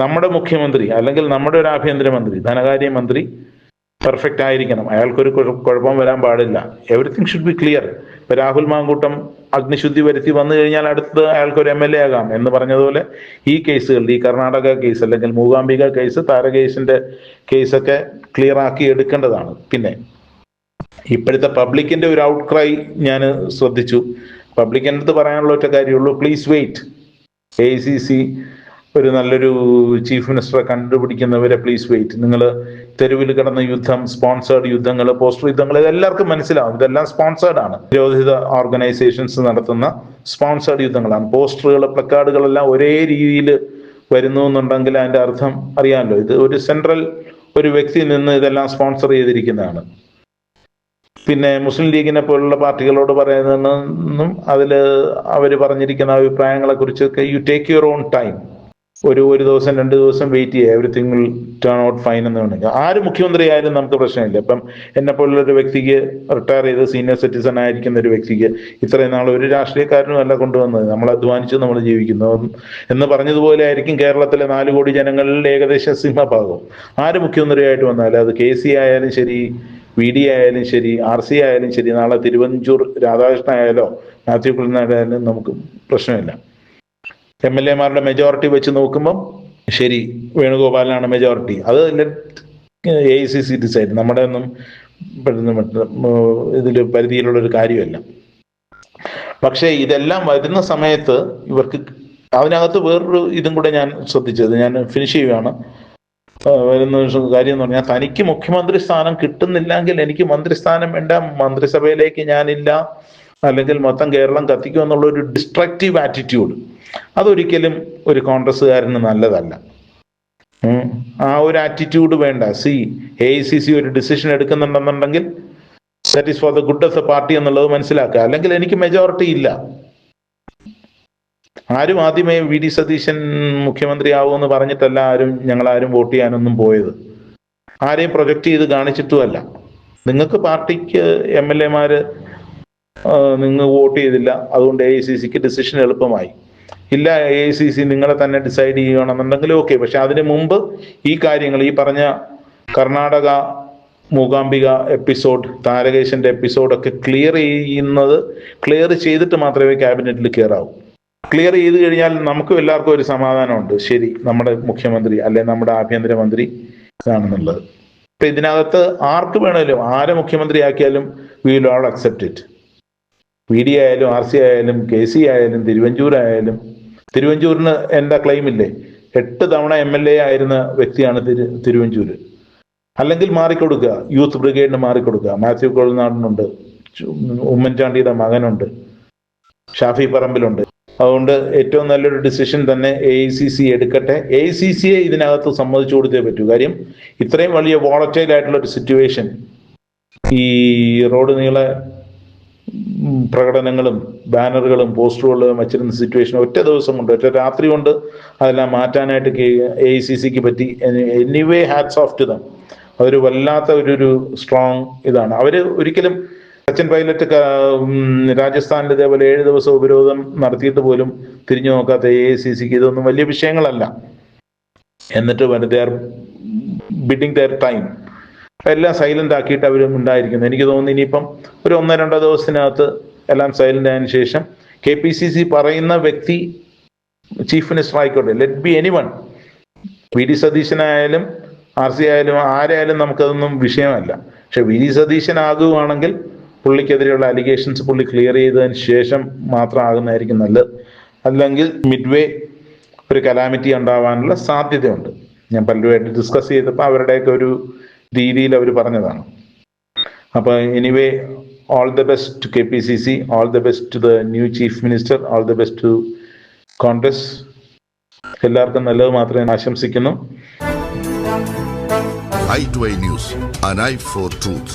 Speaker 2: നമ്മുടെ മുഖ്യമന്ത്രി അല്ലെങ്കിൽ നമ്മുടെ ഒരു ആഭ്യന്തരമന്ത്രി, ധനകാര്യമന്ത്രി പെർഫെക്റ്റ് ആയിരിക്കണം, അയാൾക്കൊരു കുഴപ്പം വരാൻ പാടില്ല. Everything should be clear. ഇപ്പൊ രാഹുൽ മാങ്കൂട്ടം അഗ്നിശുദ്ധി വരുത്തി വന്നു കഴിഞ്ഞാൽ അടുത്ത് അയാൾക്കൊരു MLA ആകാം എന്ന് പറഞ്ഞതുപോലെ ഈ കേസുകൾ, ഈ കർണാടക കേസ് അല്ലെങ്കിൽ മൂകാംബിക കേസ്, താരകേശന്റെ കേസൊക്കെ ക്ലിയർ ആക്കി എടുക്കേണ്ടതാണ്. പിന്നെ ഇപ്പോഴത്തെ പബ്ലിക്കിന്റെ ഒരു ഔട്ട് ക്രൈ ഞാൻ ശ്രദ്ധിച്ചു. പബ്ലിക്കിൻ്റെ അടുത്ത് പറയാനുള്ള ഒറ്റ കാര്യമുള്ളൂ, പ്ലീസ് വെയിറ്റ്. AICC ഒരു നല്ലൊരു ചീഫ് മിനിസ്റ്ററെ കണ്ടുപിടിക്കുന്നവരെ പ്ലീസ് വെയിറ്റ്. നിങ്ങൾ തെരുവിൽ കിടന്ന യുദ്ധം, സ്പോൺസേർഡ് യുദ്ധങ്ങൾ, പോസ്റ്റർ യുദ്ധങ്ങൾ, ഇതെല്ലാവർക്കും മനസ്സിലാവും, ഇതെല്ലാം സ്പോൺസേർഡ് ആണ്. നിരോധിത ഓർഗനൈസേഷൻസ് നടത്തുന്ന സ്പോൺസേർഡ് യുദ്ധങ്ങളാണ്. പോസ്റ്ററുകൾ, പ്ലക്കാർഡുകളെല്ലാം ഒരേ രീതിയിൽ വരുന്നു എന്നുണ്ടെങ്കിൽ അതിന്റെ അർത്ഥം അറിയാമല്ലോ, ഇത് ഒരു സെൻട്രൽ ഒരു വ്യക്തി നിന്ന് ഇതെല്ലാം സ്പോൺസർ ചെയ്തിരിക്കുന്നതാണ്. പിന്നെ മുസ്ലിം ലീഗിനെ പോലുള്ള പാർട്ടികളോട് പറയുന്നതെന്നും അതിൽ അവർ പറഞ്ഞിരിക്കുന്ന അഭിപ്രായങ്ങളെ കുറിച്ചൊക്കെ you take your own time. ഒരു ദിവസം 2 ദിവസം വെയിറ്റ് ചെയ്യുക, everything will turn out fine എന്ന് വേണമെങ്കിൽ. ആര് മുഖ്യമന്ത്രി ആയാലും നമുക്ക് പ്രശ്നമില്ല. ഇപ്പം എന്നെ പോലുള്ള ഒരു വ്യക്തിക്ക്, റിട്ടയർ ചെയ്ത് സീനിയർ സിറ്റിസൺ ആയിരിക്കുന്ന ഒരു വ്യക്തിക്ക് ഇത്രയും നാൾ ഒരു രാഷ്ട്രീയക്കാരനും അല്ല കൊണ്ടുവന്നത്, നമ്മൾ അധ്വാനിച്ച് നമ്മൾ ജീവിക്കുന്നു എന്ന് പറഞ്ഞതുപോലെ ആയിരിക്കും കേരളത്തിലെ 4 കോടി ജനങ്ങളിൽ ഏകദേശം സിംഹഭാഗം. ആര് മുഖ്യമന്ത്രിയായിട്ട് വന്നാലും, അത് KC ആയാലും ശരി, VD ആയാലും ശരി, RC ആയാലും ശരി, നാളെ തിരുവഞ്ചൂർ രാധാകൃഷ്ണൻ ആയാലോ മാത്യു കുഴൽനാടായാലും നമുക്ക് പ്രശ്നമില്ല. MLA മാരുടെ മെജോറിറ്റി വെച്ച് നോക്കുമ്പം ശരി, വേണുഗോപാലനാണ് മെജോറിറ്റി, അത് AICC ഡിസൈഡ്, നമ്മുടെ ഒന്നും ഇതിൽ പരിധിയിലുള്ളൊരു കാര്യമല്ല. പക്ഷേ ഇതെല്ലാം വരുന്ന സമയത്ത് ഇവർക്ക് അതിനകത്ത് വേറൊരു ഇതും കൂടെ ഞാൻ ശ്രദ്ധിച്ചത്, ഞാൻ ഫിനിഷ് ചെയ്യുകയാണ്. വരുന്ന കാര്യം എന്ന് പറഞ്ഞാൽ, തനിക്ക് മുഖ്യമന്ത്രി സ്ഥാനം കിട്ടുന്നില്ലെങ്കിൽ എനിക്ക് മന്ത്രിസ്ഥാനം വേണ്ട, മന്ത്രിസഭയിലേക്ക് ഞാനില്ല, അല്ലെങ്കിൽ മൊത്തം കേരളം കത്തിക്കും എന്നുള്ള ഒരു ഡിസ്ട്രക്റ്റീവ് ആറ്റിറ്റ്യൂഡ്, അതൊരിക്കലും ഒരു കോൺഗ്രസ്സുകാരന് നല്ലതല്ല. ആ ഒരു ആറ്റിറ്റ്യൂഡ് വേണ്ട. AICC ഒരു ഡിസിഷൻ എടുക്കുന്നുണ്ടെന്നുണ്ടെങ്കിൽ that is for the good of the party എന്നുള്ളത് മനസ്സിലാക്കുക. അല്ലെങ്കിൽ എനിക്ക് മെജോറിറ്റി ഇല്ല. ആരും ആദ്യമേ VD സതീശൻ മുഖ്യമന്ത്രി ആവുമെന്ന് പറഞ്ഞിട്ടല്ല ഞങ്ങളാരും വോട്ട് ചെയ്യാനൊന്നും പോയത്. ആരെയും പ്രൊജക്റ്റ് ചെയ്ത് കാണിച്ചിട്ടുമല്ല. നിങ്ങൾക്ക് പാർട്ടിക്ക് MLA മാര് നിങ്ങൾ വോട്ട് ചെയ്തില്ല, അതുകൊണ്ട് AICCക്ക് ഡിസിഷൻ എളുപ്പമായി. ഇല്ല, AICC നിങ്ങളെ തന്നെ ഡിസൈഡ് ചെയ്യണമെന്നുണ്ടെങ്കിൽ ഓക്കെ. പക്ഷെ അതിന് മുമ്പ് ഈ കാര്യങ്ങൾ, ഈ പറഞ്ഞ കർണാടക മൂകാംബിക എപ്പിസോഡ്, താരകേശന്റെ എപ്പിസോഡൊക്കെ ക്ലിയർ ചെയ്തിട്ട് മാത്രമേ ക്യാബിനറ്റിൽ കയറാവൂ. ക്ലിയർ ചെയ്ത് കഴിഞ്ഞാൽ നമുക്കും എല്ലാവർക്കും ഒരു സമാധാനമുണ്ട്, ശരി നമ്മുടെ മുഖ്യമന്ത്രി അല്ലെ നമ്മുടെ ആഭ്യന്തരമന്ത്രി ഇതാണെന്നുള്ളത്. ഇപ്പൊ ഇതിനകത്ത് ആർക്ക് വേണേലും, ആരെ മുഖ്യമന്ത്രിയാക്കിയാലും we will all accept it. VD ആയാലും RC ആയാലും KC ആയാലും തിരുവഞ്ചൂരായാലും. തിരുവഞ്ചൂരിന് എന്താ ക്ലെയിം ഇല്ലേ? 8 തവണ MLA ആയിരുന്ന വ്യക്തിയാണ് തിരുവഞ്ചൂര്. അല്ലെങ്കിൽ മാറിക്കൊടുക്കുക, യൂത്ത് ബ്രിഗേഡിന് മാറിക്കൊടുക്കുക. മാത്യു കുഴൽനാടനുണ്ട്, ഉമ്മൻചാണ്ടിയുടെ മകനുണ്ട്, ഷാഫി പറമ്പിലുണ്ട്. അതുകൊണ്ട് ഏറ്റവും നല്ലൊരു ഡിസിഷൻ തന്നെ AICC എടുക്കട്ടെ. AICCയെ ഇതിനകത്ത് സമ്മതിച്ചു കൊടുത്തേ പറ്റൂ. കാര്യം ഇത്രയും വലിയ വോളറ്റൈൽ ആയിട്ടുള്ള ഒരു സിറ്റുവേഷൻ, ഈ റോഡ് നീളെ പ്രകടനങ്ങളും ബാനറുകളും പോസ്റ്ററുകളും വച്ചിരുന്ന സിറ്റുവേഷൻ ഒറ്റ ദിവസം കൊണ്ട്, ഒറ്റ രാത്രി കൊണ്ട് അതെല്ലാം മാറ്റാനായിട്ട് AICCക്ക് പറ്റി. Anyway hats off to them. അതൊരു വല്ലാത്ത ഒരു സ്ട്രോങ് ഇതാണ്. അവര് ഒരിക്കലും സച്ചിൻ പൈലറ്റ് രാജസ്ഥാനിൽ ഇതേപോലെ 7 ദിവസം ഉപരോധം നടത്തിയിട്ട് പോലും തിരിഞ്ഞു നോക്കാത്ത AICCക്ക് ഇതൊന്നും വലിയ വിഷയങ്ങളല്ല. എന്നിട്ട് they are bidding there time. എല്ലാം സൈലന്റ് ആക്കിയിട്ട് അവരും ഉണ്ടായിരിക്കുന്നു. എനിക്ക് തോന്നുന്നു ഇനിയിപ്പം ഒരു 1-2 ദിവസത്തിനകത്ത് എല്ലാം സൈലന്റ് ആയതിനു ശേഷം KPCC പറയുന്ന വ്യക്തി ചീഫ് മിനിസ്റ്റർ ആയിക്കോട്ടെ, let be anyone, VD സതീശനായാലും RC ആയാലും ആരായാലും നമുക്കതൊന്നും വിഷയമല്ല. പക്ഷെ VD സതീശനാകുകയാണെങ്കിൽ പുള്ളിക്കെതിരെയുള്ള അലിഗേഷൻസ് പുള്ളി ക്ലിയർ ചെയ്തതിന് ശേഷം മാത്രം ആകുന്നതായിരിക്കും നല്ലത്. അല്ലെങ്കിൽ മിഡ്വേ ഒരു കലാമിറ്റി ഉണ്ടാവാനുള്ള സാധ്യതയുണ്ട്. ഞാൻ പലരുമായിട്ട് ഡിസ്കസ് ചെയ്തപ്പോൾ അവരുടെയൊക്കെ ഒരു രീതിയിൽ അവർ പറഞ്ഞതാണ്. അപ്പോൾ anyway, all the best to KPCC, all the best to the new chief minister, all the best to Congress. എല്ലാവർക്കും നല്ലത് മാത്രമേ ആശംസിക്കുന്നു.
Speaker 3: i2i News, an eye for truth.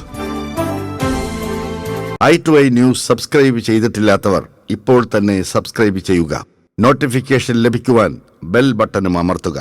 Speaker 3: i2i News subscribe ചെയ്തിട്ടില്ലാത്തവർ ഇപ്പോൾ തന്നെ സബ്സ്ക്രൈബ് ചെയ്യുക. നോട്ടിഫിക്കേഷൻ ലഭിക്കുവാൻ ബെൽ ബട്ടണും അമർത്തുക.